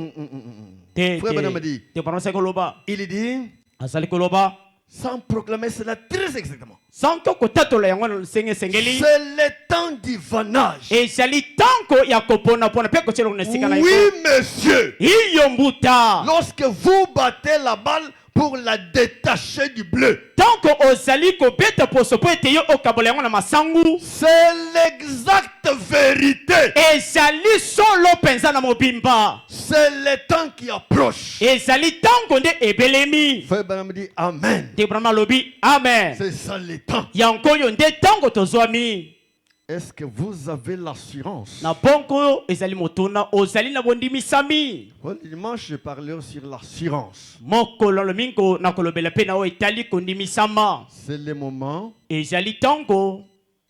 te Frère Branham dit, te panasa koloba il dit, azali koloba sans proclamer cela très exactement. sanko kotatola yango na lusenge esengeli C'est le temps du vanage. ezali ntango ya kopona mpona mpe kotia eloko na esika na Oui, yango. monsieur. iyo mbuta Lorsque vous battez la balle pour la détacher du bleu, ntango ozali kobeta poso mpo ete yo okabola yango na masangu c'est l'exacte vérité. ezali solo mpenza na mobimba. C'est le temps qui approche. ezali ntango nde ebelemi. Frère Branham dit Amen. te brama alobi amen. C'est ça le temps. yango oyo nde ntango tozwami. est-ce que vous avez l'assurance? Na bongo ezali motuna ozali na bondimisami. Dimanche, je parlerai sur l'assurance. Mokolo lomingo na kolobela pe na o etali kondimisama. C'est le moment Ezali tango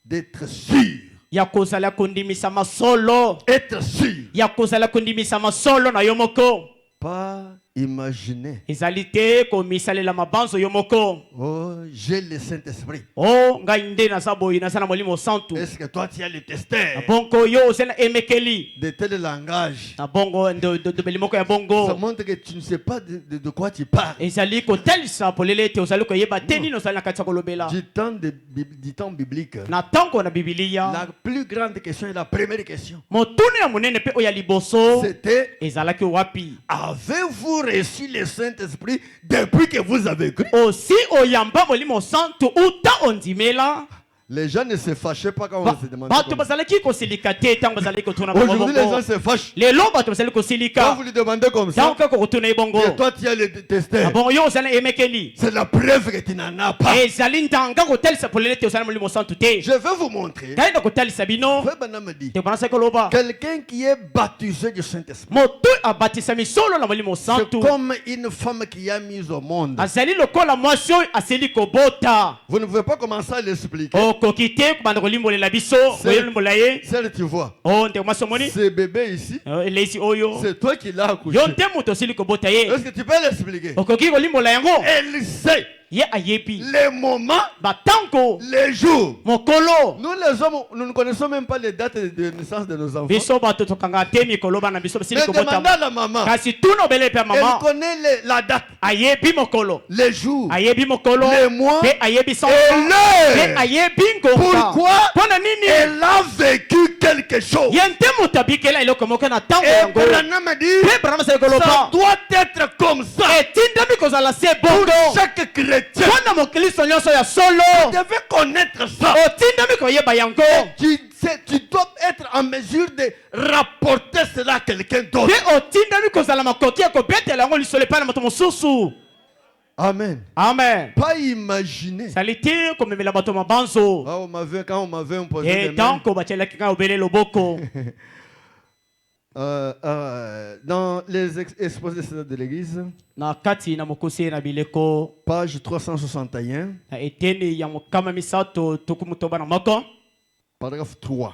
d'être sûr. ya kozala kondimisama solo. Être sûr. Ya kozala kondimisama solo na yomoko. Pas imaginer. Ezali te komisalela mabanzo yomoko. Oh, j'ai le Saint-Esprit. Oh, ngai nde na saboyi na sana molimo santu. Est-ce que toi tu as le testeur Na bongo yo ozela emekeli. de tel langage? Na bongo de belimoko ya Ça bongo. montre que tu ne sais pas de quoi tu parles. Ezali kotelisa polele te ozali koyeba te nini ozali na kati ya kolobela. Du temps biblique. Na tango na Biblia. La plus grande question est la première question. Motune ya monene pe oya liboso. C'était: Ezalaki wapi? avez-vous reçu le Saint-Esprit depuis que vous avez cru? Osi oyamba molimo santu uta ondimela. Les gens ne se fâchaient pas quand on se demandait. Bato bazalaki kosilika te tango bazalaki kotuna Aujourd'hui, les gens bongo. se fâchent. Lelo bato bazali Quand kosilika. vous lui demandez comme ça, Tango kako kotuna ibongo. et toi tu as le testeur, Bon yo ozali emekeli. c'est la preuve que tu n'en as pas. Ezali ndanga kotelisa polele te ozali molimo santu te. Je vais vous montrer. Kaina kotelisa bino. Frère Branham me dit, Te banasa koloba. quelqu'un qui est baptisé du Saint-Esprit, Motu abatisa misolo na molimo c'est santu. comme une femme qui a mis au monde. Azali lokola mwasi oyo asili kobota. Vous ne pouvez pas commencer à l'expliquer. Okoki te kubanda kolimbolela biso koyelimbola ye. Celle, tu vois, Oh ndeko mwasi omoni. ce bébé ici, Eleisi oyo. c'est toi qui l'as accouché. Yo nte moto asili kobota ye. Est-ce que tu peux l'expliquer? Okoki kolimbola yango. Elle sait Ye ayebi. les moments, Batango. les jours. Mokolo. Nous les hommes, nous ne connaissons même pas les dates de naissance de nos enfants. Biso bato tokanga te mikolo bana biso basili Mais kobota. demandez à la maman. Kasi tuno bele pe Elle mama. connaît la date, Ayebi mokolo. les jours, Ayebi mokolo. les mois Pe ayebi sango. et Pe l'heure. ayebi ngonga. Pourquoi? Pona nini? Elle a vécu quelque chose. Yente mutabikela eloko moko na tango Et yango. Branham me dit, Pe brana sa ça koloba. doit être comme ça Etindami kozala se pour bongo. chaque chrétien. Pona mokristo nyonso ya Tu solo. devais connaître ça. Otindami koyeba yango. Tu dois être en mesure de rapporter cela à quelqu'un d'autre. Pe otindami kozala makoki ya kobetela yango lisolo epai na moto mosusu. Amen. Amen. Pas imaginer. Sali te komemela bato mabanzo. Ah, quand on m'avait imposé des mains, Tanko batielaki kaka obele loboko. dans les exposés de l'église, Na kati na mokosi na bileko page 361, na eteni ya mokama misato tuku mutoba na moko. paragraphe 3.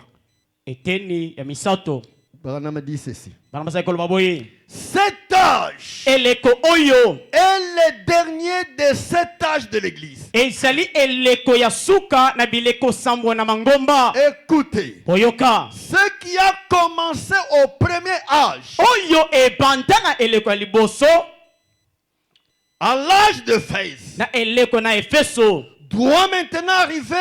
Eteni ya misato. Branham dit ceci. Bana masai koloba boye. Cet âge Eleko oyo. est le dernier de cet âge de l'église. Ezali eleko ya suka na bileko sambo na mangomba. Écoutez, Oyoka. ce qui a commencé au premier âge, Oyo ebanda na eleko ya liboso. à l'âge de Faith, Na eleko na efeso. doit maintenant arriver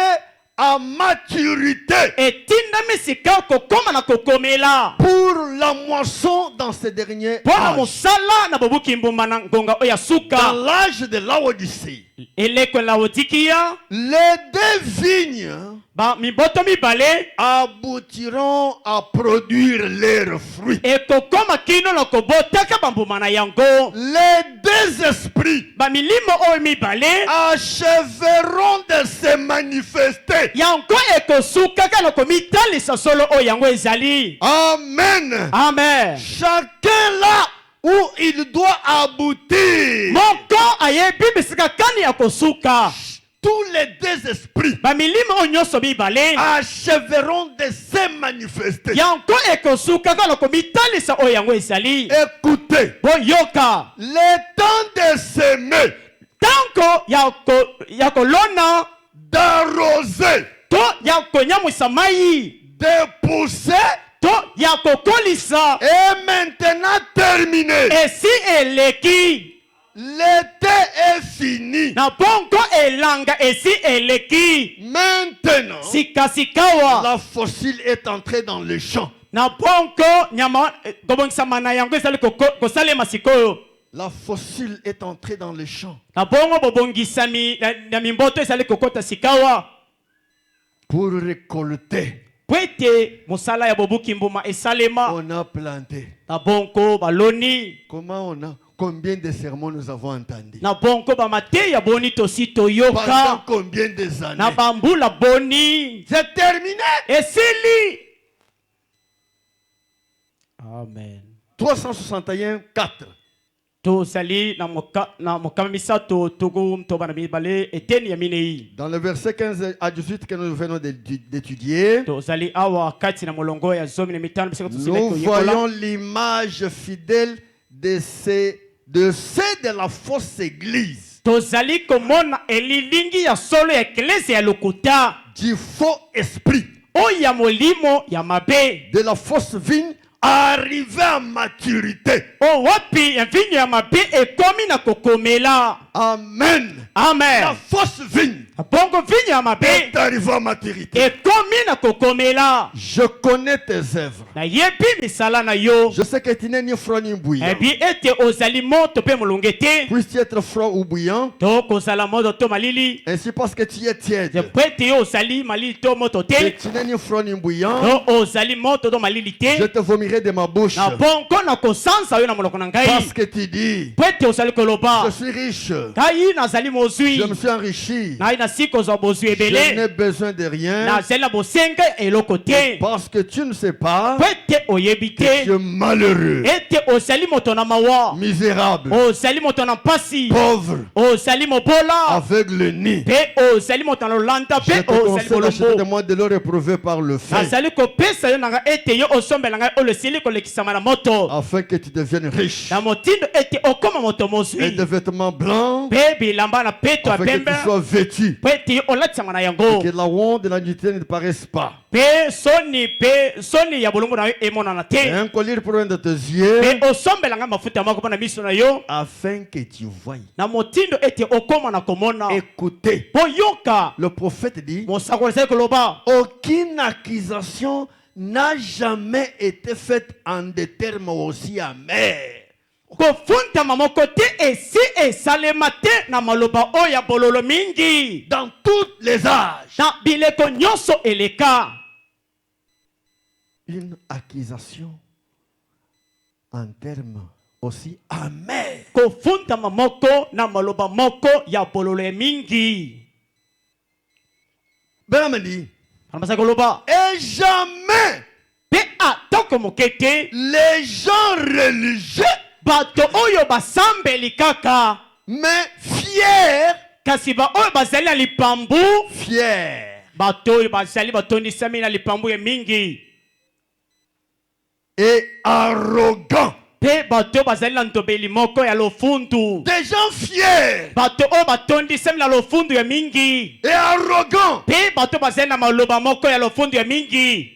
à maturité Etindami sika kokoma na kokomela. pour la moisson dans ces derniers Pona âges. mosala na bobuki mbuma na ngonga oya Dans suka. l'âge de Laodicée, Eleko la otikia. les deux vignes Ba miboto mibale. aboutiront à produire leurs fruits. Ekokoma kino na kobotaka bambuma na yango. Les deux esprits Ba milimo oyo mibale. achèveront de se manifester. Yango ekosukaka na komitalisa solo oyo yango ezali. Amen. Amen. Chacun là où il doit aboutir. Moko ayebi bisika kani ya kosuka. Tous les deux esprits Ba milimo oyo nyonso mibale. achèveront de se manifester. Yango ekosukaka na komitalisa oyo yango ezali. Écoutez, Boyoka. le temps de s'aimer, Tanko ya kolona. d'arroser, To ya konyamwisa mai. de pousser To ya kokolisa. est maintenant terminé. Esi eleki. L'été est fini. Na bongo elanga esi eleki. Maintenant, Sikasikawa. la fossile est entrée dans le champ. Na bongo nyama kobongisama na yango ezali kosalema sikoyo. La fossile est entrée dans le champ Na bongo bobongisami na mimboto ezali kokota sikawa. pour récolter. Pwete mosala ya bobuki mbuma esalema. On a planté. Na bongo baloni. Comment on a Combien de sermons nous avons entendus? Na bongo ba mateya boni tosi Pendant toyoka. combien des années? Na bambula boni. C'est terminé. Esili. Amen. 361, 4. Tozali na mokama misato tugu mtoba na mibale eteni ya minei. Dans le verset 15 à 18 que nous venons d'étudier, Tozali awa kati na molongo ya zomi na mitano biseko nous tusileko voyons l'image fidèle de ceux de la fausse église, Tozali komona elilingi ya solo ya eklesi ya lokuta. du faux esprit, Oya molimo ya mabe. de la fausse vigne arrivé à maturité. O wapi ya vinyo ya mabe ekomi na kokomela. Amen. Amen. La fausse vigne Bongo vinyo ya mabe est arrivée à maturité. ekomi na kokomela. Je connais tes œuvres. Na yebi misala na yo. Je sais que tu n'es ni froid ni bouillant. Ebi ete ozali moto pe molongete. Puisses-tu être froid ou bouillant, To kozala moto to malili. ainsi parce que tu es tiède. Je prete yo ozali malili to moto Et te. tu n'es ni froid ni bouillant, To ozali moto to malili je te. te vomirai de ma bouche. Na bongo na kosansa yo na moloko na ngai. Parce que tu dis, Prete ozali koloba. je suis riche, Kai nazali mozwi. je me suis enrichi, Na ina siko za bozwi je ebele. n'ai besoin de rien. Na zela bosenga eloko te. Parce que tu ne sais pas Prete oyebi que tu te. es malheureux, Ete ozali moto na mawa. misérable, Ozali moto na mpasi. pauvre, Ozali mobola. aveugle ni. Pe ozali moto na lolanda. Je Pe te ozali conseille d'acheter de bolombo. moi de l'eau éprouvée par le feu, Nazali kopesa yo nanga ete yo osombela ngai oyo esili kolekisama na moto. afin que tu deviennes riche, Na motindo ete okoma moto et mozwi. de vêtements blancs, Pe bilamba na peto ya afin que pembe. tu sois vêtu, Po ete yo olatisama na yango. que la honte de la nudité ne te paraisse pas. Pe soni ya bolongo na yo emonana Et te. un collier pour un de tes yeux, Pe osombela ngai mafuta moko mpo na miso na yo. afin que tu voies. Na motindo ete okoma na komona. Écoutez, Po yoka. le prophète dit, Mosakoli ezali koloba. aucune accusation n'a jamais été faite en des termes aussi amers. Kofundama moko te esi esalema te na maloba oyo ya bololo mingi. Dans tous les âges, Na bileko nyonso eleka. une accusation en termes aussi amers. Kofundama moko na maloba moko ya bololo ya mingi. Benjamin dit, Almasa koloba. et jamais Pe atoko mokete. les gens religieux, Bato oyo basambeli kaka. mais fiers, Kasi ba oyo bazali na lipambu. fiers Bato oyo bazali batondisami na lipambu ya mingi. et arrogants. Pe bato oyo bazali na ntobeli moko ya lofundu. Des gens fiers Bato oyo batondisami na lofundu ya mingi. et arrogants. Pe bato bazali na maloba moko ya lofundu ya mingi.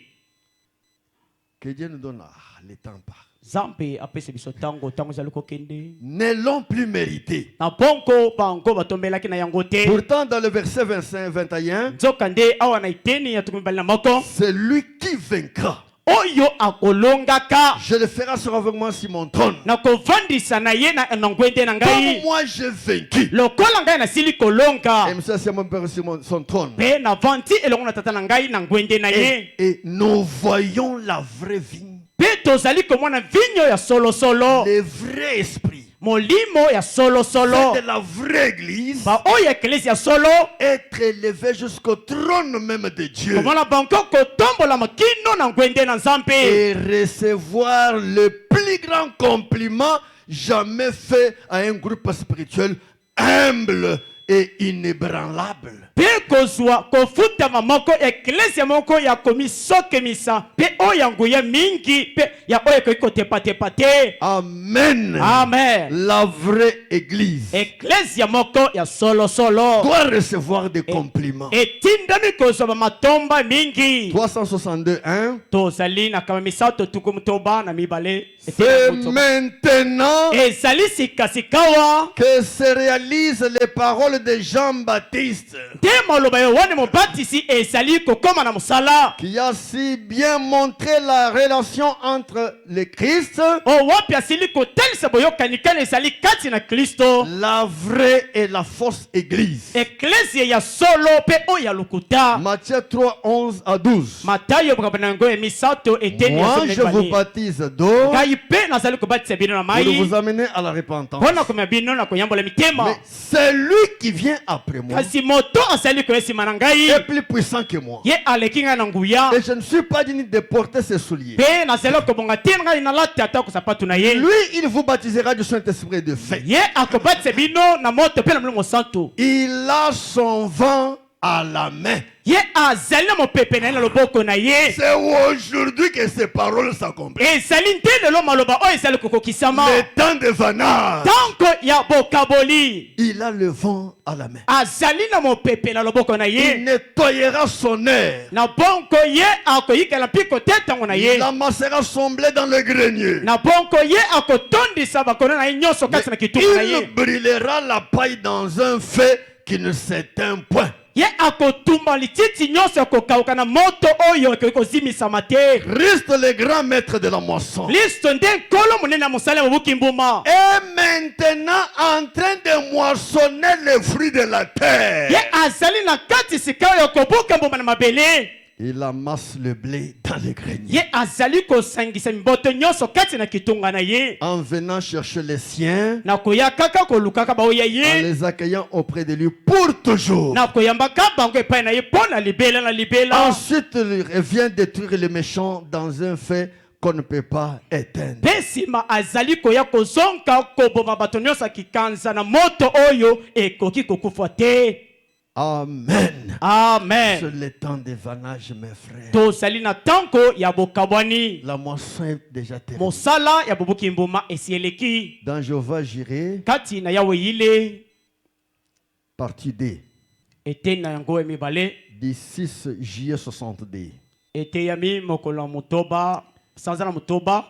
Que Dieu nous donne le temps pas. Zambe apese biso tango ezali kokende. Ne l'ont plus mérité. Na bongo bango batombelaki na yango te. Pourtant, dans le verset 25-21, Nzoka nde awa na iteni ya tukumi bali na moko. c'est lui qui vaincra. Oyo akolongaka. Je le ferai asseoir avec moi sur mon trône. Na kovandisa na ye na ngwende na Comme ngai. moi j'ai vaincu. Lokola ngai nasili kolonga. Et monsieur, c'est mon père sur son trône. Pe na vanti elongo na tata na ngai na ngwende na ye. Et nous voyons la vraie vie, Pe tozali komona vinyo ya solo solo. le vrai esprit. Molimo ya solo solo. C'est de la vraie église. Ba oyo eklesi ya solo. Être élevé jusqu'au trône même de Dieu. Komona bango kotombola makino na ngwende na Nzambe. Et recevoir le plus grand compliment jamais fait à un groupe spirituel humble et inébranlable. Pe kozwa kofutama moko eklesi moko ya komisokemisa. Pe oyo ya nguya mingi. Pe ya oyo kotepa te. Amen. Amen. La vraie église Eklesi moko ya solo solo. doit recevoir des compliments. Etindami kozwa matomba mingi. 362.1. Tozali na kama misato tuku mutoba na mibale. C'est maintenant Ezali sikasikawa. que se réalisent les paroles de Jean-Baptiste, te maloba ya Yohane Mobatisi ezali kokoma na mosala qui a si bien montré la relation entre le Christ, o wapi asili kotalisa boyokani kana ezali kati na Kristo, la vraie et la fausse église. eklesia ya solo pe oyo ya lokuta. Matthieu 3, 11 à 12. Matayo bakabanango emisato eteni ya Moi, je vous baptise d'eau ngai pe nazali kobatisa bino na pour mai vous amener à la repentance. mpona komema bino na koyambola mitema. Mais c'est lui qui vient après moi Kasi moto azali koya nsima na ngai est plus puissant que moi. ye aleki ngai na nguya Et je ne suis pas digne de porter ses souliers. pe nazali kobonga te ngai nalati ata sapatu na ye. Lui, il vous baptisera du Saint-Esprit et de feu. ye akobatisa bino na moto pe na molimo santo. Il a son vent à la main. ye azali na mopepe na ye na loboko na ye. C'est aujourd'hui que ces paroles s'accomplissent. ezali nde lelo maloba oyo ezali kokokisama. Le temps de vanage. tanko ya bokaboli Il a le vent à la main. azali na mopepe na loboko na Il ye. nettoyera son air. na bonko ye akoyikela mpiko te ntango na ye. Il amassera son blé dans le grenier. na bonko ye akotondisa bakono na ye nyonso kati na kituku na Il ye. brûlera la paille dans un feu qui ne s'éteint point. ye akotumba lititi nyonso ekokauka na moto oyo ekoki kozimisama te. Christ le grand maître de la moisson kristo nde nkolo monene ya mosala ya mobuki mbuma. est maintenant en train de moissonner les fruits de la ye terre. azali na kati sika oyo kobuka mbuma na mabele. Il amasse le blé dans le grenier. ye azali kosangisa miboto nyonso kati na kitunga na ye. En venant chercher les siens, na koya kaka kolukaka baoya en ye. les accueillant auprès de lui pour toujours. na koyambaka bango epai na ye mpo na libela na libela. Ensuite, il vient détruire les méchants dans un feu qu'on ne peut pas éteindre. mpe nsima azali koya kozonga koboma bato nyonso akikanza na moto oyo ekoki kokufa te. Amen. amen. C'est le temps des vanages, mes frères. tozali na ntango ya bokabwani. La moisson est déjà terminée. mosala ya bobuki mbuma esi eleki. Dans Jéhovah Jireh, kati na yawe yile partie D, eteni na yango ya mibale 16 juillet 60D, eteyami mokolo ya motoba sanza na motoba.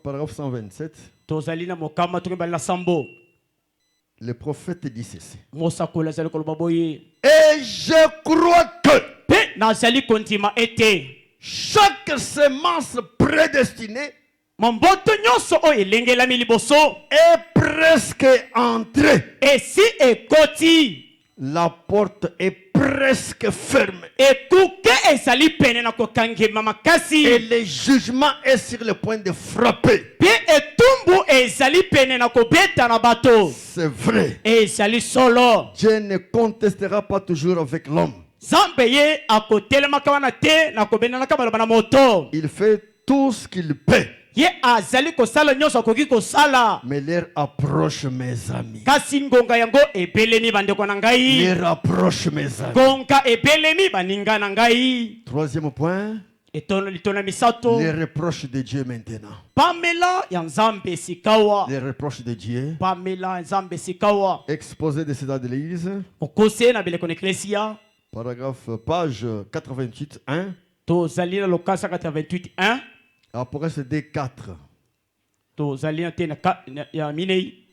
paragraphe 127. tozali na mokama to mibale na sambo. Le prophète dit ceci. mosakoli azali koloba boye. Et je crois que mpe nazali kondima ete chaque semence prédestinée momboto nyonso oyo elengelami liboso est presque entrée. esi ekoti. La porte est presque fermée. ekuke ezali pene na kokangema Et makasi. le jugement est sur le point de frapper. mpe etumbu ezali pene na kobeta na bato. C'est vrai. ezali solo. Dieu ne contestera pas toujours avec l'homme. nzambe ye akotelemaka wana te na kobendanaka baloba na moto. Il fait tout ce qu'il peut. ye azali kosala nyonso akoki kosala. Mais l'heure approche, mes amis. kasi ngonga yango ebelemi bandeko na ngai. L'heure approche, mes amis. ngonga ebelemi baninga na ngai. Troisième point, litona misato. les reproches de Dieu maintenant. pamela ya nzambe sikawa. Les reproches de Dieu. pamela ya nzambe sikawa. Exposé de Cédar de l'Église, okose na bileko na eklesia. page 88, 1. tozali na lokasa 88:1. Après ce D4. tozali na te ya minei.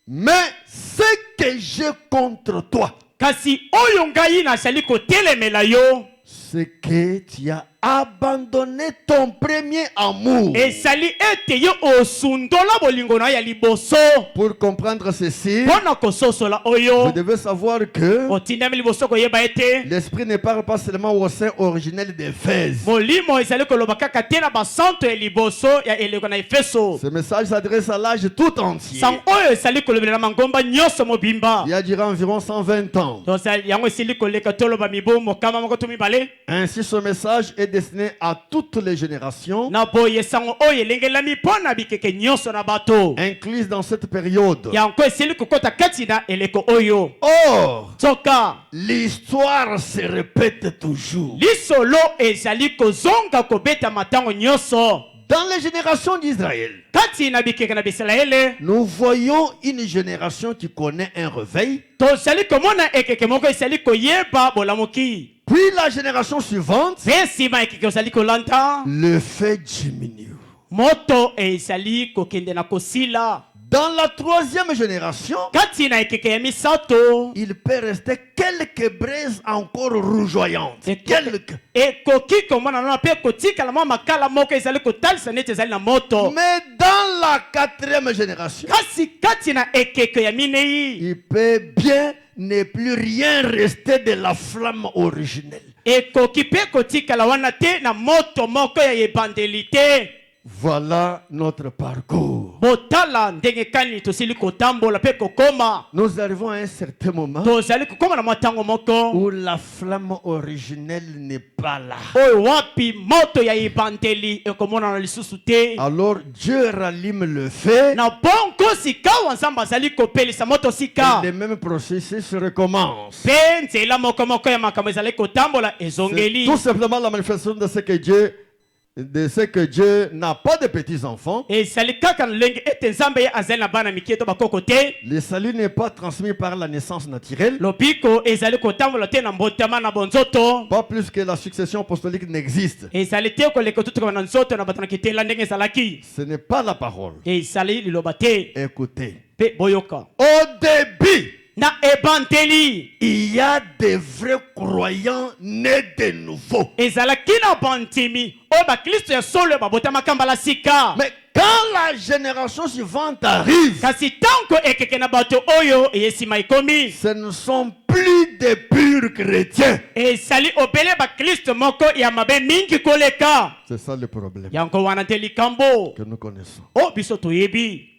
Mais ce que j'ai contre toi, kasi oyo ngai nazali kotelemela yo. c'est que tu as abandonné ton premier amour. ezali ete yo osundola bolingo na ya liboso. Pour comprendre ceci, mpona kososola vous oyo devez savoir que otindami liboso koyeba ete l'Esprit ne parle pas seulement au sein originel d'Éphèse. molimo ezali koloba kaka te na basanto ya liboso ya eleko na efeso. Ce message s'adresse à l'âge tout entier. sango oyo ezali kolobela mangomba nyonso mobimba. Il y a durant environ 120 ans. tozali yango esili koleka toloba mibu mokama moko to mibale. Ainsi, ce message est destiné à toutes les générations, na boye sango oyo elengelami mpo na bikeke nyonso na bato. incluses dans cette période. yango esili kokota kati na eleko oyo. Or, soka l'histoire se répète toujours. lisolo ezali kozonga kobeta matango nyonso. Dans les générations d'Israël, kati na bikeke na bisalaele nous voyons une génération qui connaît un réveil, tozali komona ekeke moko ezali koyeba bolamuki. puis la génération suivante, mpe nsima ekeke ozali kolanda le feu diminue. moto ezali kokende na kosila. Dans la troisième génération, kati na ekeke ya misato il peut rester quelques braises encore rougeoyantes. Quelques. ekoki komona na pe kotikala mwa makala moko ezali kotalisa neti ezali na moto. Mais dans la quatrième génération, kasi kati na ekeke ya minei il peut bien ne plus rien rester de la flamme originelle. ekoki pe kotikala wana te na moto moko ya ebandeli te. Voilà notre parcours. botala ndenge kani tosili kotambola pe kokoma Nous arrivons à un certain moment tozali kokoma na mwa ntango moko où la flamme originelle n'est pas là. oyo wapi moto ya ebandeli ekomonana lisusu te. Alors Dieu rallume le feu na bongo sika wa nzambe azali kopelisa moto sika et le même processus recommence. pe nzela moko moko ya makambo ezali kotambola C'est ezongeli. tout simplement la manifestation de ce que Dieu n'a pas de petits-enfants. ezali kaka na lolenge ete nzambe ye azali na bana mike to bakoko te. Le salut n'est pas transmis par la naissance naturelle, lobiko ezali kotambola te na mbotama na bonzoto. pas plus que la succession apostolique n'existe. ezali te koleka tutuka na nzoto na bato na kitela ndenge ezalaki. Ce n'est pas la parole. ezali liloba te Écoutez, pe boyoka. au début, na ebandeli il y a des vrais croyants nés de nouveau. ezalaki na bandimi oyo baklisto ya solo babotamaka mbala sika. Mais quand la génération suivante arrive, kasi tanko ekeke na bato oyo eyesima ekomi ce ne sont plus des purs chrétiens. ezali obele baklisto moko ya mabe mingi koleka. C'est ça le problème yango wana te likambo que nous connaissons. o biso toyebi.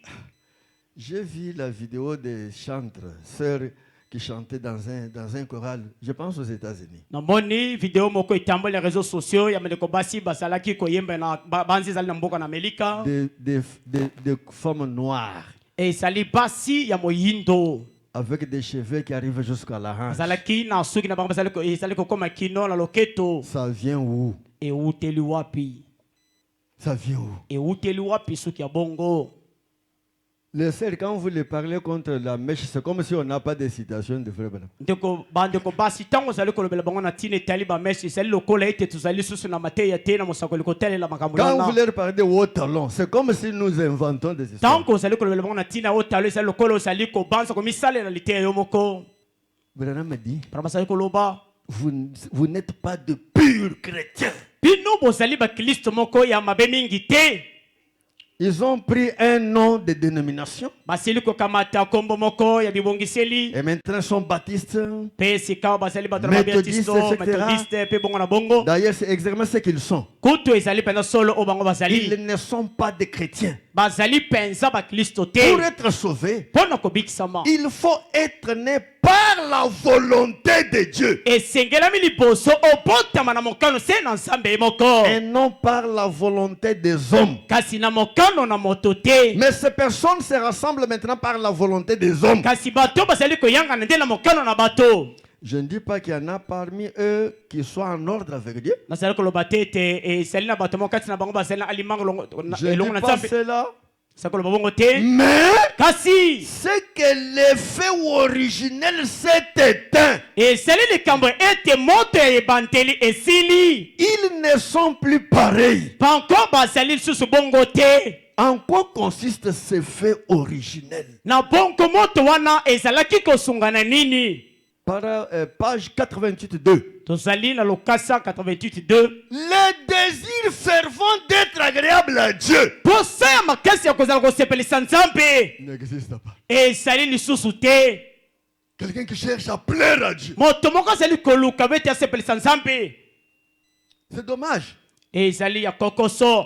J'ai vu la vidéo des chantres, sœurs qui chantaient dans un choral, je pense aux États-Unis. namoni video moko etamboli ya réseaux sociaux ya bandeko basi bazalaki koyemba na banzi ezali na mboka na Amerika. Des femmes noires ezali basi ya moyindo avec des cheveux qui arrivent jusqu'à la hanche. bazalaki na suki na bango ezali kokoma kino na loketo. Ça vient où? euteli wapi? Ça vient où? euteli wapi suki ya bongo? Les sœurs, quand vous les parlez contre la mèche, c'est comme si on n'a pas de citation de Frère Branham. ndeko bandeko basi ntango ozali kolobela bango na ntina etali bamesi ezali lokola ete tozali lisusu na mateya te na mosakoli kotalela makambo Quand vous wana. leur parlez de haut talon, c'est comme si nous inventons des histoires. ntango ozali kolobela bango na ntina oyo talo ezali lokola ozali kobanza komisalela liteya yo moko. Branham me dit, pana bazali koloba vous n'êtes pas de purs chrétiens. bino bozali baklisto moko ya mabe mingi te. Ils ont pris un nom de dénomination basili kokamata nkombo moko ya bibongiseli et maintenant ils sont baptistes. mpe sika bazali bato na Méthodistes, babiatisto etc. methodiste mpe bongo na bongo. D'ailleurs, c'est exactement ce qu'ils sont. kutu ezali mpenza solo oyo bango Ils bazali ne sont pas des chrétiens. bazali mpenza baklisto te. Pour être sauvés, mpo na kobikisama il faut être né par la volonté de Dieu esengelami liboso obotama na mokano se na nzambe ye moko et non par la volonté des hommes. kasi na mokano na moto te. Mais ces personnes se rassemblent maintenant par la volonté des hommes. kasi bato bazali koyangana nde na mokano na bato. Je ne dis pas qu'il y en a parmi eux qui soient en ordre avec Dieu. nazali koloba te ete ezali na bato moko kati na bango bazali na alimango Je ne elongo na dis pas nzambe cela. nazali koloba bongo te. Mais kasi c'est que l'effet originel s'est éteint. ezali likambo ete moto ya ebandeli esili Ils ne sont plus pareils. panko bazali lisusu bongo te. En quoi consiste ce fait originel? na bongo moto wana ezalaki kosungana nini? Page 88.2. tozali na lokasa 88:2. Le désir fervent d'être agréable à Dieu posa ya makasi ya kozala kosepelisa nzambe n'existe pas. ezali lisusu te. Quelqu'un qui cherche à plaire à Dieu. moto moko azali koluka bete asepelisa nzambe C'est dommage. ezali ya kokoso.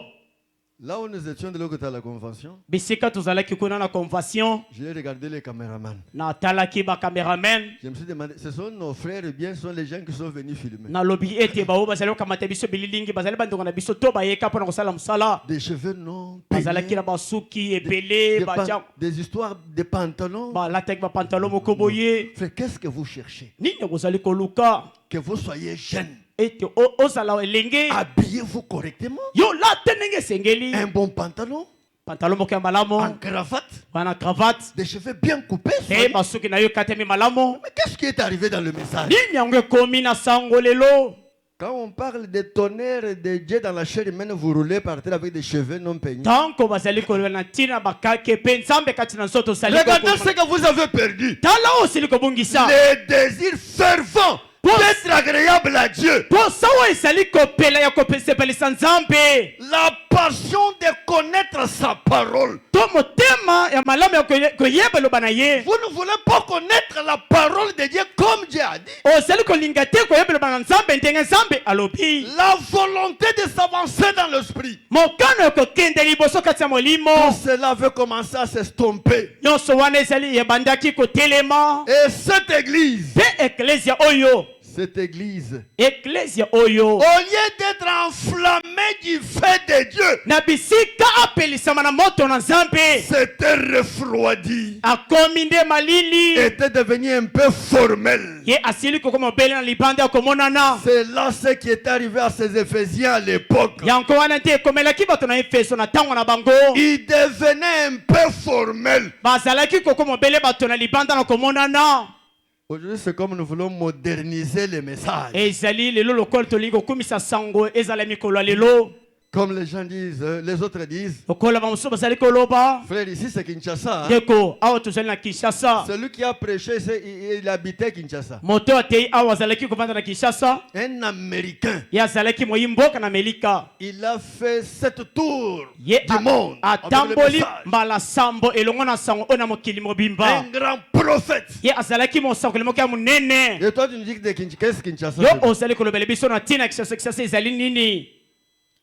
Là où nous étions de l'autre côté à la convention, bisika tozalaki kuna na convention j'ai regardé les caméramans. natalaki bacameraman Je me suis demandé, ce sont nos frères ou bien ce sont les gens qui sont venus filmer? nalobi ete bao bazali kokamata biso bililingi bazali bandeko na biso to bayeka mpona kosala mosala. Des cheveux non bazalaki peignés, na basuki ebele batia des histoires de pantalons. balataki bapantalo moko boye. Frère, qu'est-ce que vous cherchez? nini bozali koluka Que vous soyez jeune. ete ozala elenge Habillez-vous correctement. yo late ndenge esengeli Un bon pantalon, pantalo moko ya malamu en cravate, wana cravate des cheveux bien coupés. te soignés. basuki na yo ekatemi malamu. Mais qu'est-ce qui est arrivé dans le message? nini yango ekomi na sango lelo? Quand on parle de tonnerre et de Dieu dans la chair humaine, vous roulez par terre avec des cheveux non peignés. Tanko bazali ko na tina bakake pe nzambe kati na nzoto sali ko. Regardez ce que vous avez perdu. Tala osili ko bungisa. Les désirs fervents d'être agréable à Dieu. Po sawa esali ko pela ya ko pese pele nzambe. La passion de connaître sa parole. To motema ya malamu ya ko yeba lo banaye. Vous ne voulez pas connaître la parole de Dieu comme Dieu a dit. Osali ko lingate ko yeba lo bana nzambe ntenga nzambe alobi. La volonté de s'avancer dans l'esprit. Mokano ko kende liboso kati ya molimo. Tout cela veut commencer à s'estomper. Nyonso wana esali ya bandaki ko telema. Et cette église. Pe ecclesia oyo. Cette église, Ecclesia oyo. au lieu d'être enflammée du feu de Dieu, Na bisika apelisama na moto na nzambe. s'était refroidi, Akomi nde malili. était devenu un peu formel. Ye asili ko koma bele na libanda ko monana. C'est là ce qui est arrivé à ces Éphésiens à l'époque. Yanko wana te komelaki bato na Efeso na tango na bango. Il devenait un peu formel. Bazalaki ko koma bele bato na libanda na ko monana. Aujourd'hui, c'est comme nous voulons moderniser les messages. Ezali lelo lokolo tolingo kumisa sango ezala mikolo lelo. Comme les gens disent, les autres disent. Okola bamuso bazali ko loba. Frère, ici c'est Kinshasa. Deko awa tozali na Kinshasa. Celui qui a prêché, il habitait Kinshasa. Moto atei awa zalaki ko vanda na Kinshasa. Un Américain. Ya zalaki moyimboka na Melika. Il a fait 7 tours Ye du monde. avec le atamboli message. mbala sambo elongo na sango ona mokili mobimba. Un grand prophète. Ye azalaki mosango lemoka munene. Et toi, tu nous dis que qu'est-ce Kinshasa? Yo ozali kolobela biso na tina Kinshasa ezali nini?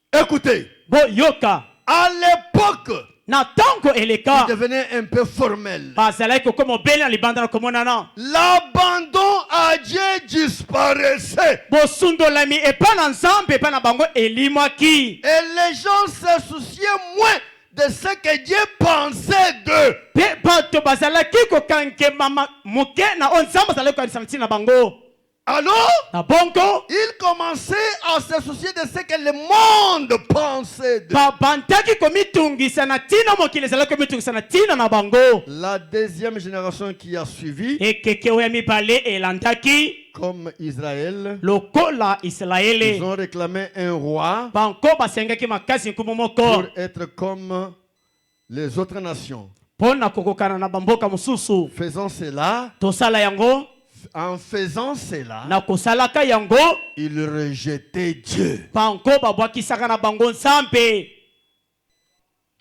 Écoutez, Bo yoka à l'époque, na tango il eleka devenait un peu formel. bazalaki kokoma obele na libanda na komonana. L'abandon à Dieu disparaissait. Bosundolami epa na nzambe epa na bango elimwaki. Et les gens se souciaient moins de ce que Dieu pensait d'eux. Pe bato bazalaki kokankema moke na o nzambe azalaki kokanisa na ntina na bango. Alors, Na bongo il commençait à se soucier de ce que le monde pensait d'eux. babandaki komitungisa na ntina mokili ezalaki komitungisa na ntina na bango. La deuxième génération qui a suivi, Ekeke oyo ya mibale elandaki comme Israël, lokola ils Israele. ont réclamé un roi Banko basengaki makasi nkumu moko pour être comme les autres nations. mpona kokokana na bamboka mosusu. Faisant cela, Tosala yango en faisant cela, na kosalaka yango ils rejetaient Dieu. banko babwakisaka na bango nzambe.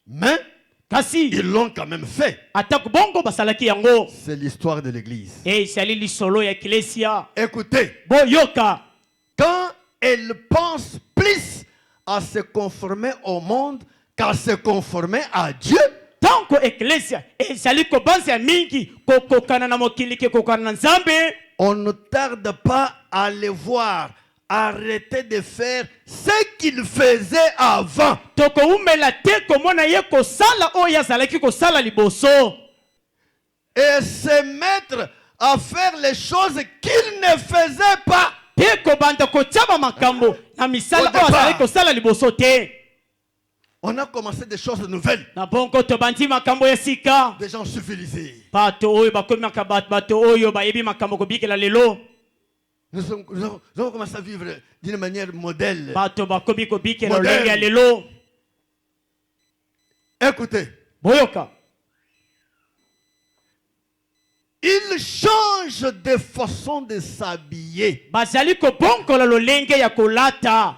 Mais Kasi ils l'ont quand même fait. atako bongo basalaki yango. C'est l'histoire de l'église. E ezali lisolo ya eklesia. Écoutez, Boyoka quand elle pense plus à se conformer au monde qu'à se conformer à Dieu, tanko eklesia ezali kobanza mingi kokokana na mokili ke kokokana na nzambe. on ne tarde pas à les voir arrêter de faire ce qu'ils faisaient avant. Tokoumela te komona ye kosala oyo azalaki kosala liboso. Et se mettre à faire les choses qu'ils ne faisaient pas. Te kobanda kotiaba makambo na misala oyo azalaki kosala liboso te. On a commencé des choses nouvelles. Na bongo tobandi makambo ya sika. Des gens civilisés. Bato oyo bakomaka bato oyo bayebi makambo kobikela lelo. Nous avons commencé à vivre d'une manière modèle. Bato bakomi kobikela lolenge ya lelo. Écoutez. Boyoka. Ils changent de façon de s'habiller, Bazali kobongola lolenge ya kolata.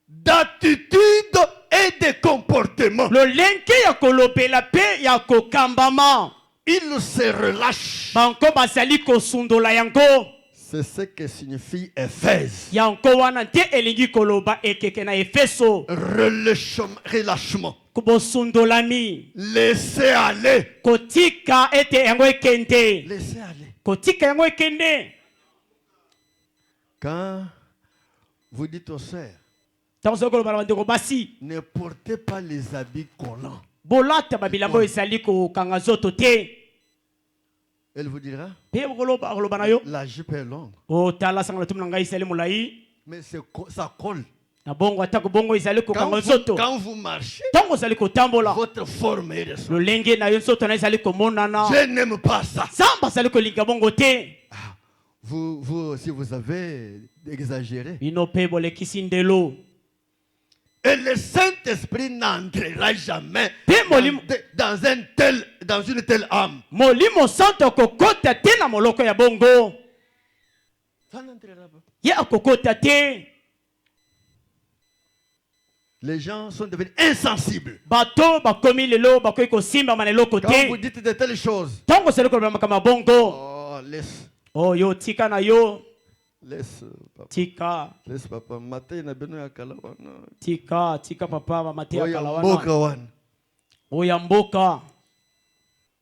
d'attitude et de comportement. Lolenge ya kolobela pe ya kokambama. Ils se relâchent. Banko bazali kosundola yango. C'est ce que signifie Éphèse. Yanko wana te elingi koloba ekeke na Efeso. Relâchement. Kobosundolami. Laissez aller. Kotika ete yango ekende. Laissez aller. Kotika yango ekende. Quand vous dites aux sœurs, Tanzo koloba na bandeko basi. ne portez pas les habits collants. Bolata babilambo ezali ko kanga zoto te. Elle vous dira, Pe koloba na yo. la jupe est longue. O tala sanga tumna ngai sali mulai. Mais ça colle. Na bongo atako bongo ezali ko kanga zoto. Quand vous marchez, Tango ezali ko tambola. votre forme est ressortie. Lolenge na yo zoto na ezali ko monana. Je n'aime pas ça. Samba ezali ko linga bongo te. vous aussi, vous avez exagéré. bino mpe bolekisi ndelo. Et le Saint-Esprit n'entrera jamais Pe molimo- dans une telle âme. Molimo santo kokota te na moloko ya bongo. Ça n'entrera pas. Ye akokota te. Les gens sont devenus insensibles. Bato bakomi lelo bakoki kosimba na eloko Quand vous te. dites de telles choses, Ntango osali koloba makambo ya bongo. oh, laisse, Oh yo tika na yo. papa. Tika. Laisse papa. Matin, na beno ya kala wana. Tika papa ba matea Oya kala mboka wana. wana. Oya mboka.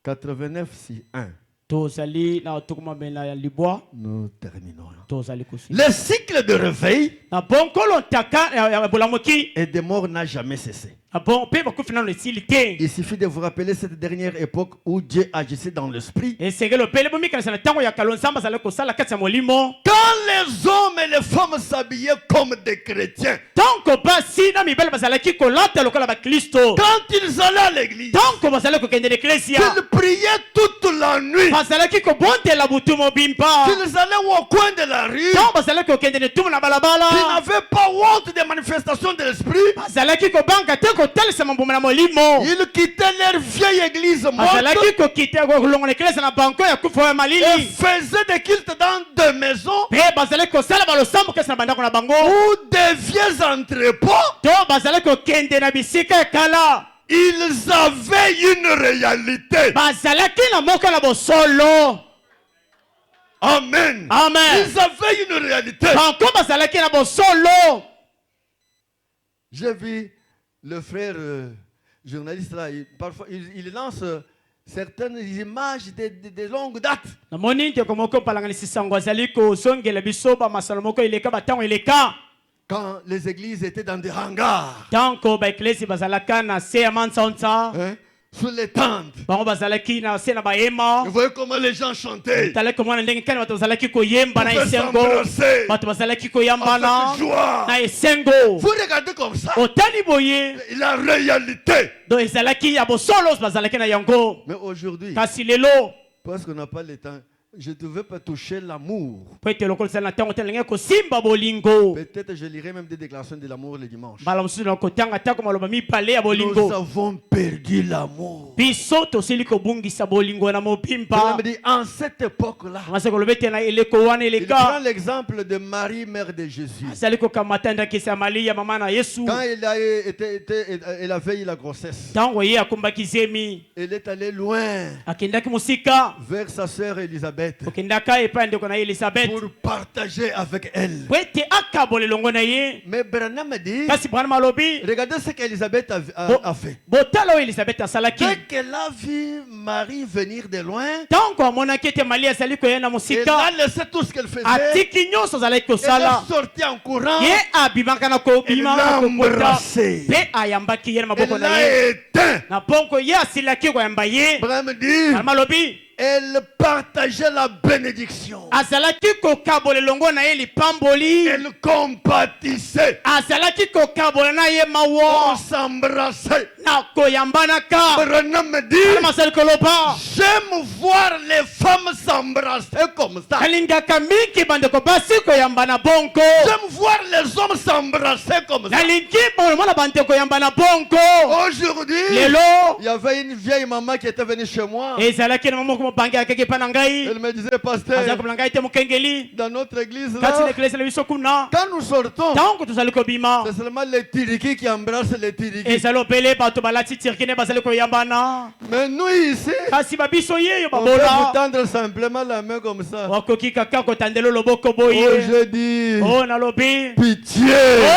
89-1. Tozali na tukuma bena ya libwa. Nous terminons. Tozali kusi. Le cycle de réveil Na bonkolo ntaka ya bolamoki. et de mort n'a jamais cessé. Na bon pe bakufi na lesili te. Il suffit de vous rappeler cette dernière époque où Dieu agissait dans l'esprit. Esengelo pele bomika na tango ya kalonsamba sala kosala kati ya molimo. Quand les hommes et les femmes s'habillaient comme des chrétiens, Tango basi na mibele bazalaki kolata lokola ba Kristo. quand ils allaient à l'église, Tango bazalaki kokende l'ecclesia. qu'ils priaient toute la nuit, Bazalaki kobondela butu mobimba. qu'ils allaient au coin de la rue, Tango bazalaki kokende ne tumu na qu'ils balabala. n'avaient pas honte des manifestations de l'esprit, Bazalaki kobanga te kotalisa mambo na molimo. ils quittaient leur vieille église morte Bazalaki kokita kolonga na ecclesia na banko ya kufa ya et malili. faisaient des cultes dans des maisons Pe bazalaki kosala balosambo kesi na bandako na bango. ou des vieux entrepôts. To bazalaki kokende na bisika ya kala. Ils avaient une réalité. Bazalaki na moko na bosolo. Amen. Amen. Ils avaient une réalité. Banko bazalaki na bosolo. J'ai vu le frère journaliste là, parfois il lance certaines images de longue date. Namoni ndeko moko palanganisi sango azali kozongela biso ba masolo moko eleka batango eleka. Quand les églises étaient dans des hangars, Tanko ba eklesi bazalaka na se ya mansonsa. hein, sous les tentes. Bango bazalaki na se na bahema. Vous voyez comment les gens chantaient. Tala komona ndenge kani bato bazalaki koyemba na On peut esengo. s'embrasser. Bato bazalaki koyambana Avec joie. na esengo. Vous regardez comme ça. Otani boye. La réalité. Do ezalaki ya bosolo bazalaki na yango. Mais aujourd'hui, Kasi lelo parce qu'on n'a pas le temps, je ne devais pas toucher l'amour. pete lokolo sala na tango telenge kosimba bolingo. Peut-être je lirai même des déclarations de l'amour le dimanche. Bala mususu na kotanga tako maloba mipale ya Nous bolingo. avons perdu l'amour. Biso tosili kobungisa bolingo na Je mobimba. me dis, en cette époque-là, Ngasa kolobete na eleko wana il prend eleka. l'exemple de Marie, mère de Jésus. Azali kokamata ndakisa Maria mama na Yesu. Quand elle avait eu la grossesse, Tango ye akumbaki zemi. elle est allée loin Akendaki musika. vers sa sœur Élisabeth Okendaka epai ndeko na Elisabeth. pour partager avec elle. Pwete akabole longo na ye. Mais Branham me dit, Kasi bwana malobi. regardez ce qu'Élisabeth a fait. Botala o Elisabeth asalaki. Dès qu'elle a vu Marie venir de loin, Tango amonaki ete Maria azali koya na elle musika. a laissé tout ce qu'elle faisait. Atiki nyonso azalaki Elle kosala. est sortie en courant. Ye abimaka na Elle kobima na l'a kokota. embrassé. Pe ayambaki ye na maboko Elle na l'a ye. éteint. Na ponko ye asilaki koyamba ye. Branham me dit, Bwana malobi. elle partageait la bénédiction. Azalaki kokabola longo na ye lipamboli. Elle compatissait. Azalaki kokabola na ye On mawo. s'embrassait. Na koyambanaka. Branham me dit, Masali koloba. j'aime voir les femmes s'embrasser comme ça. Nalingaka mingi bandeko basi koyambana bonko. J'aime voir les hommes s'embrasser comme ça. Nalingi mwana bandeko koyambana bonko. Aujourd'hui, Lelo. il y avait une vieille maman qui était venue chez moi. Ezalaki na mama ko bangi akeke pana ngai. Elle me disait, Azali pasteur, ko ngai te mukengeli. dans notre église Kati na là, eklesi na biso kuna. quand nous sortons, Tango tozali kobima. c'est seulement les tiriki qui embrassent les tiriki. Ezali obele bato balati tirkine bazali koyambana. Mais nous ici, Kasi babiso yeyo on peut vous babola. tendre simplement la main comme ça. Wakoki kaka kotandelo loboko Oh, boye. je dis, Oh nalobi. pitié.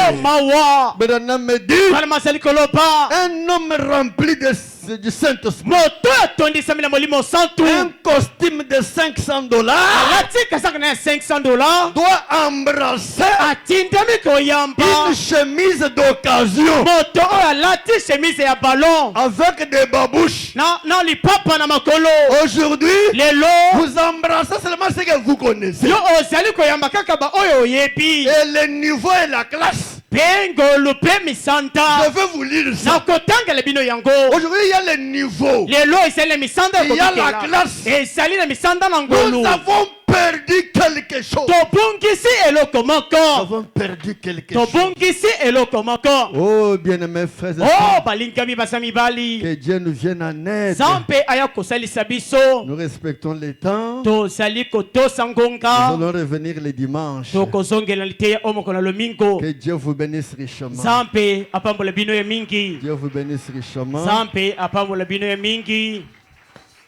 Oh mawa. Branham me dit, Bana masali koloba. un homme rempli du Saint-Esprit, Moto atondisami na molimo santu. un costume de $500 Alati kasaka na $500. doit embrasser Atindami koyamba. une chemise d'occasion Moto oyo alati chemise ya ballon. avec des babouches. Na lipapa na makolo. Aujourd'hui, Lelo. vous embrassez seulement ce que vous connaissez. Yo ozali koyamba kaka ba oyo oyebi. Et le niveau et la classe. Pengolo pe Je misanta. vais vous lire ça. Nakotangela bino yango. Aujourd'hui, il y a le niveau. Lelo esali na misanda Il y a la classe. esali na misanda na Nous ngolu. avons perdu quelque chose. tobungisi eloko Nous moko, avons perdu quelque chose. tobungisi eloko moko. Oh, bien-aimés frères et Oh, sœurs, balingami basami bali. que Dieu nous vienne en aide. Zampe aya kosalisa biso. Nous respectons les temps. Tozali kotosa Nous ngonga. allons revenir les dimanches. Tokozongela liteya omoko na lomingo. Que Dieu vous bénisse richement. Zampe apambola bino ya mingi. Dieu vous bénisse richement. Zampe apambola bino ya mingi.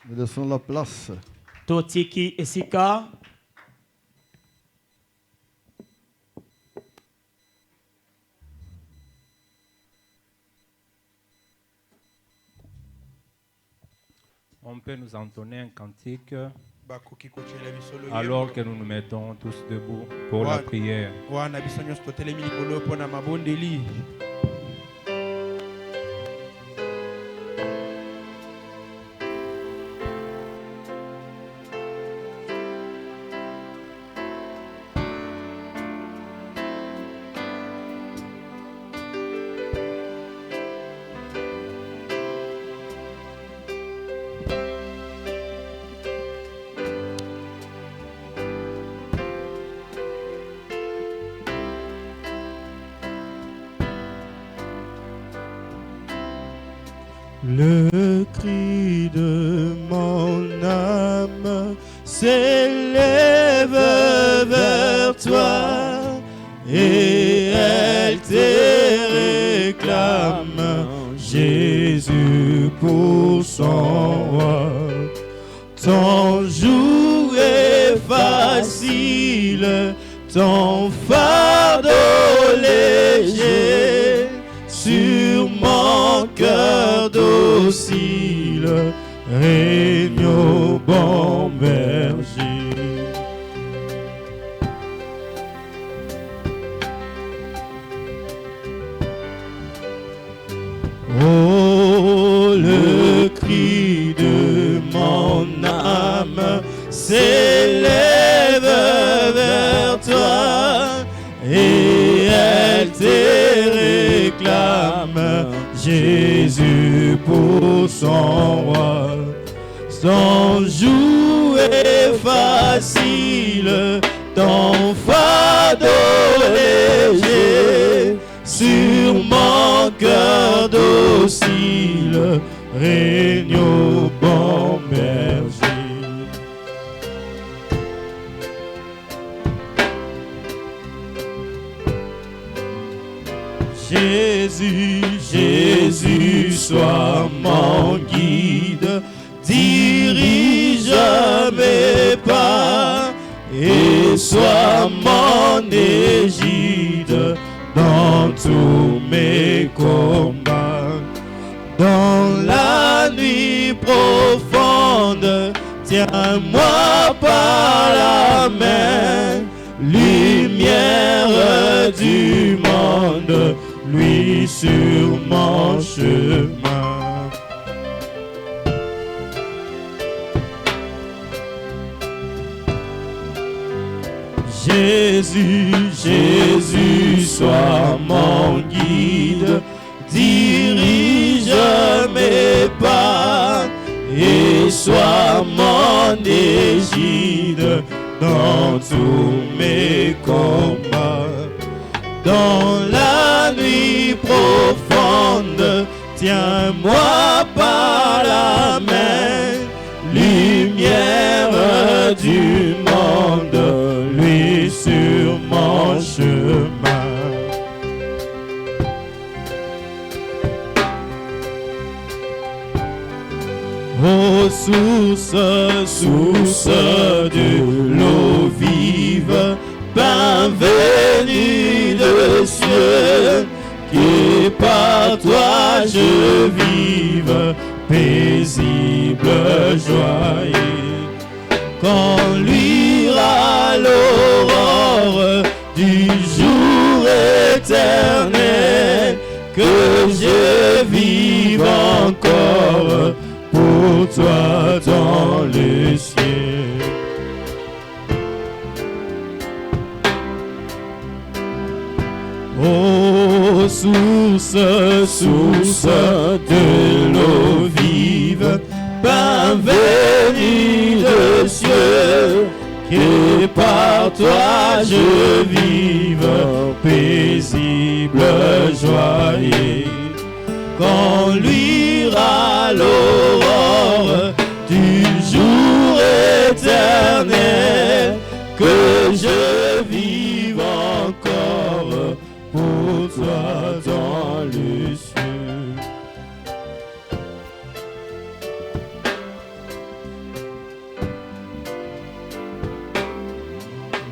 Nous laissons la place. Totiki esika. On peut nous entonner un cantique alors que nous nous mettons tous debout pour la prière. Le cri de mon âme s'élève vers toi et elle te réclame, Jésus pour son roi. Ton joug est facile, ton fardeau léger, sur mon cœur docile, règne au bon berger. Oh, le cri de mon âme s'élève vers toi et elle te réclame, Jésus pour son roi. Son joug est facile, ton fardeau léger, sur mon cœur docile, règne au bon berger. Jésus, Jésus, sois mon guide, dirige mes pas et sois mon égide dans tous mes combats. Dans la nuit profonde, tiens-moi par la main, lumière du monde, lui sur mon chemin. Jésus, Jésus, sois mon guide, dirige mes pas et sois mon égide dans tous mes combats. Dans la nuit profonde, tiens-moi par la main, lumière du monde, lui sur mon chemin. Ô source, source de l'eau vive, pain venu de cieux, que par toi je vive, paisible, joyeux. Quand luira l'aurore du jour éternel, que je vive encore pour toi dans le ciel. Ô source, source de l'eau vive, pain venu de cieux, que toi je vive paisible, joyeux. Quand luira l'aurore du jour éternel, que je vive encore pour toi dans les cieux.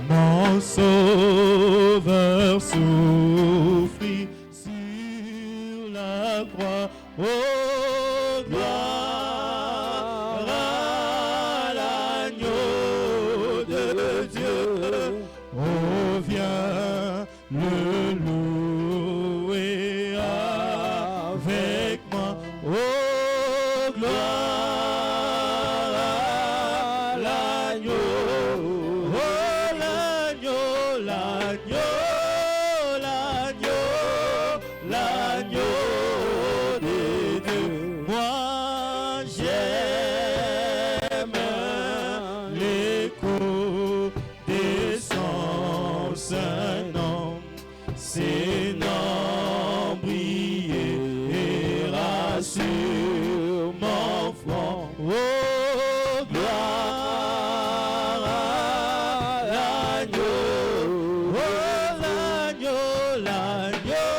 Mon Sauveur souffrit sur la croix. Oh, gloire à l'agneau de Dieu. Oh, viens le louer avec moi. Oh, gloire à l'agneau. Oh, l'agneau, l'agneau, l'agneau, l'agneau de Dieu. Moi, j'aime l'écho de son saint nom. Ses noms brillera sur mon front. Oh, gloire à l'agneau. Oh, l'agneau, l'agneau,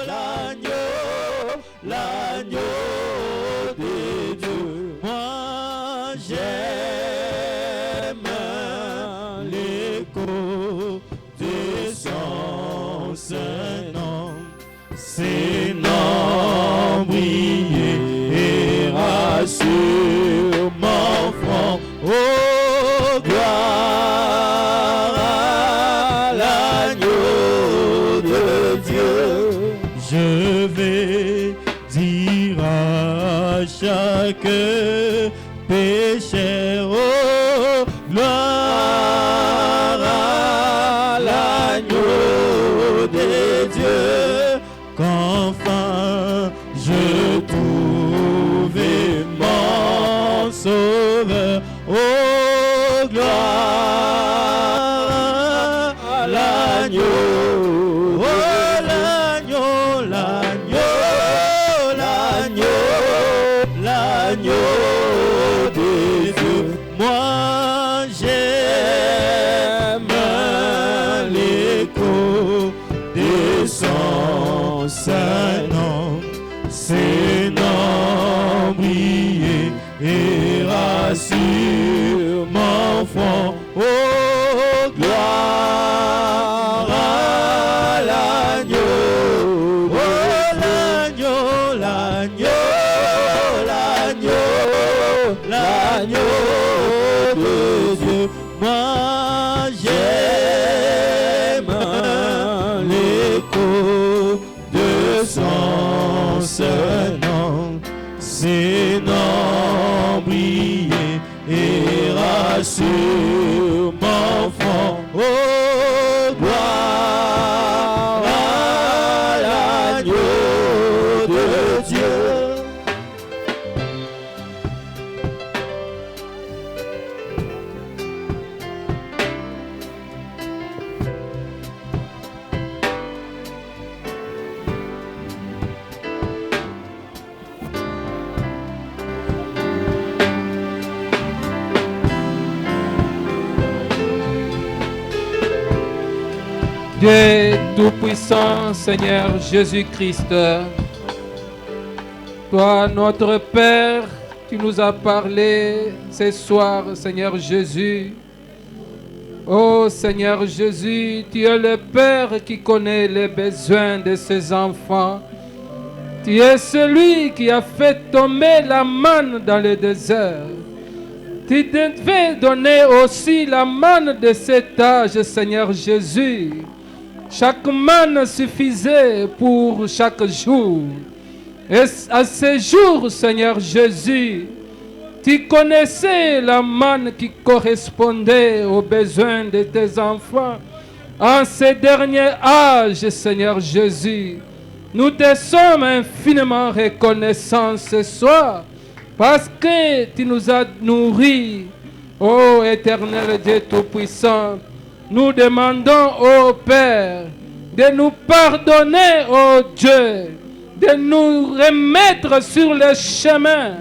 l'agneau, l'agneau de Dieu. Moi, j'aime l'écho de son saint nom. Ses noms brillera sur mon front. Oh, gloire à l'agneau de Dieu. Je vais dire à chaque pécheur, oh, gloire à l'agneau de Dieu, qu'enfin je trouvais mon Sauveur. Oh, gloire à l'agneau. Oh, l'agneau, l'agneau, l'agneau, l'agneau de Dieu. Moi, j'aime l'écho de son saint nom. Ses noms brillera sur mon front. Oh, gloire à l'agneau. Oh, l'agneau, l'agneau, l'agneau, l'agneau de Dieu. Moi, j'aime l'écho de son saint nom. Ses noms brillera sur mon front. Oh, gloire à l'agneau de Dieu. Dieu Tout-Puissant, Seigneur Jésus-Christ, toi, notre Père, tu nous as parlé ce soir, Seigneur Jésus. Oh Seigneur Jésus, tu es le Père qui connaît les besoins de ses enfants. Tu es celui qui a fait tomber la manne dans le désert. Tu devais donner aussi la manne de cet âge, Seigneur Jésus. Chaque manne suffisait pour chaque jour. Et à ce jour, Seigneur Jésus, tu connaissais la manne qui correspondait aux besoins de tes enfants. En ce dernier âge, Seigneur Jésus, nous te sommes infiniment reconnaissants ce soir parce que tu nous as nourris, ô éternel Dieu Tout-Puissant. nous demandons au Père de nous pardonner, ô Dieu, de nous remettre sur le chemin,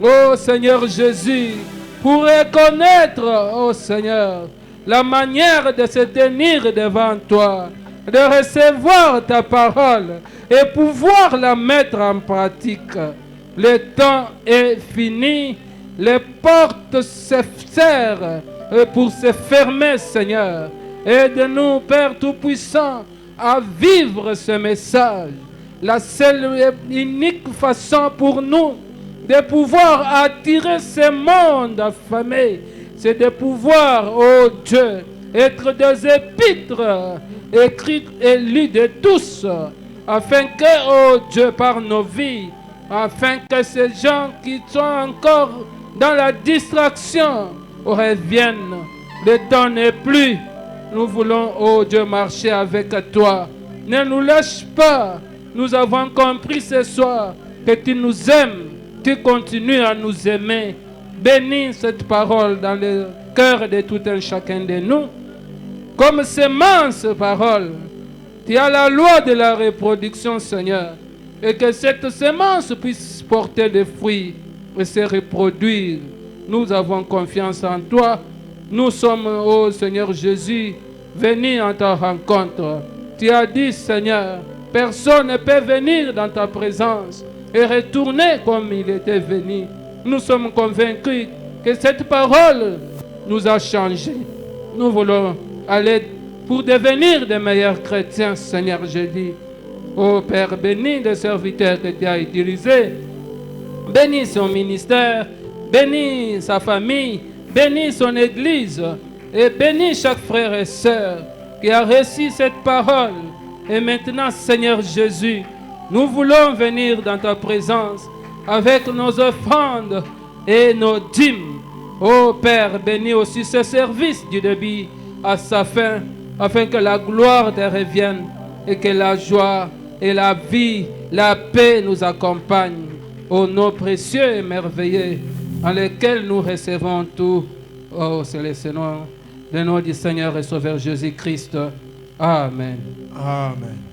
ô Seigneur Jésus, pour reconnaître, ô Seigneur, la manière de se tenir devant toi, de recevoir ta parole et pouvoir la mettre en pratique. Le temps est fini, les portes se serrent pour se fermer, Seigneur. Aide-nous, Père Tout-Puissant, à vivre ce message. La seule et unique façon pour nous de pouvoir attirer ce monde affamé, c'est de pouvoir, ô Dieu, être des épîtres écrites et lues de tous, afin que, ô Dieu, par nos vies, afin que ces gens qui sont encore dans la distraction reviennent. Le temps n'est plus. Nous voulons, ô Dieu, marcher avec toi. Ne nous lâche pas. Nous avons compris ce soir que tu nous aimes. Tu continues à nous aimer. Bénis cette parole dans le cœur de tout un chacun de nous. Comme semence parole, tu as la loi de la reproduction, Seigneur. Et que cette semence puisse porter des fruits et se reproduire. Nous avons confiance en toi. Nous sommes, ô Seigneur Jésus, venus en ta rencontre. Tu as dit, Seigneur, personne ne peut venir dans ta présence et retourner comme il était venu. Nous sommes convaincus que cette parole nous a changés. Nous voulons aller pour devenir des meilleurs chrétiens, Seigneur Jésus. Ô Père, bénis le serviteur que tu as utilisé. Bénis son ministère, bénis sa famille, bénis son église et bénis chaque frère et sœur qui a reçu cette parole. Et maintenant, Seigneur Jésus, nous voulons venir dans ta présence avec nos offrandes et nos dîmes. Ô Père, bénis aussi ce service du début à sa fin, afin que la gloire te revienne et que la joie et la vie, la paix nous accompagnent. Au nom précieux et merveilleux, en lequel nous recevons tout. Oh, c'est le nom du Seigneur et Sauveur Jésus-Christ. Amen. Amen.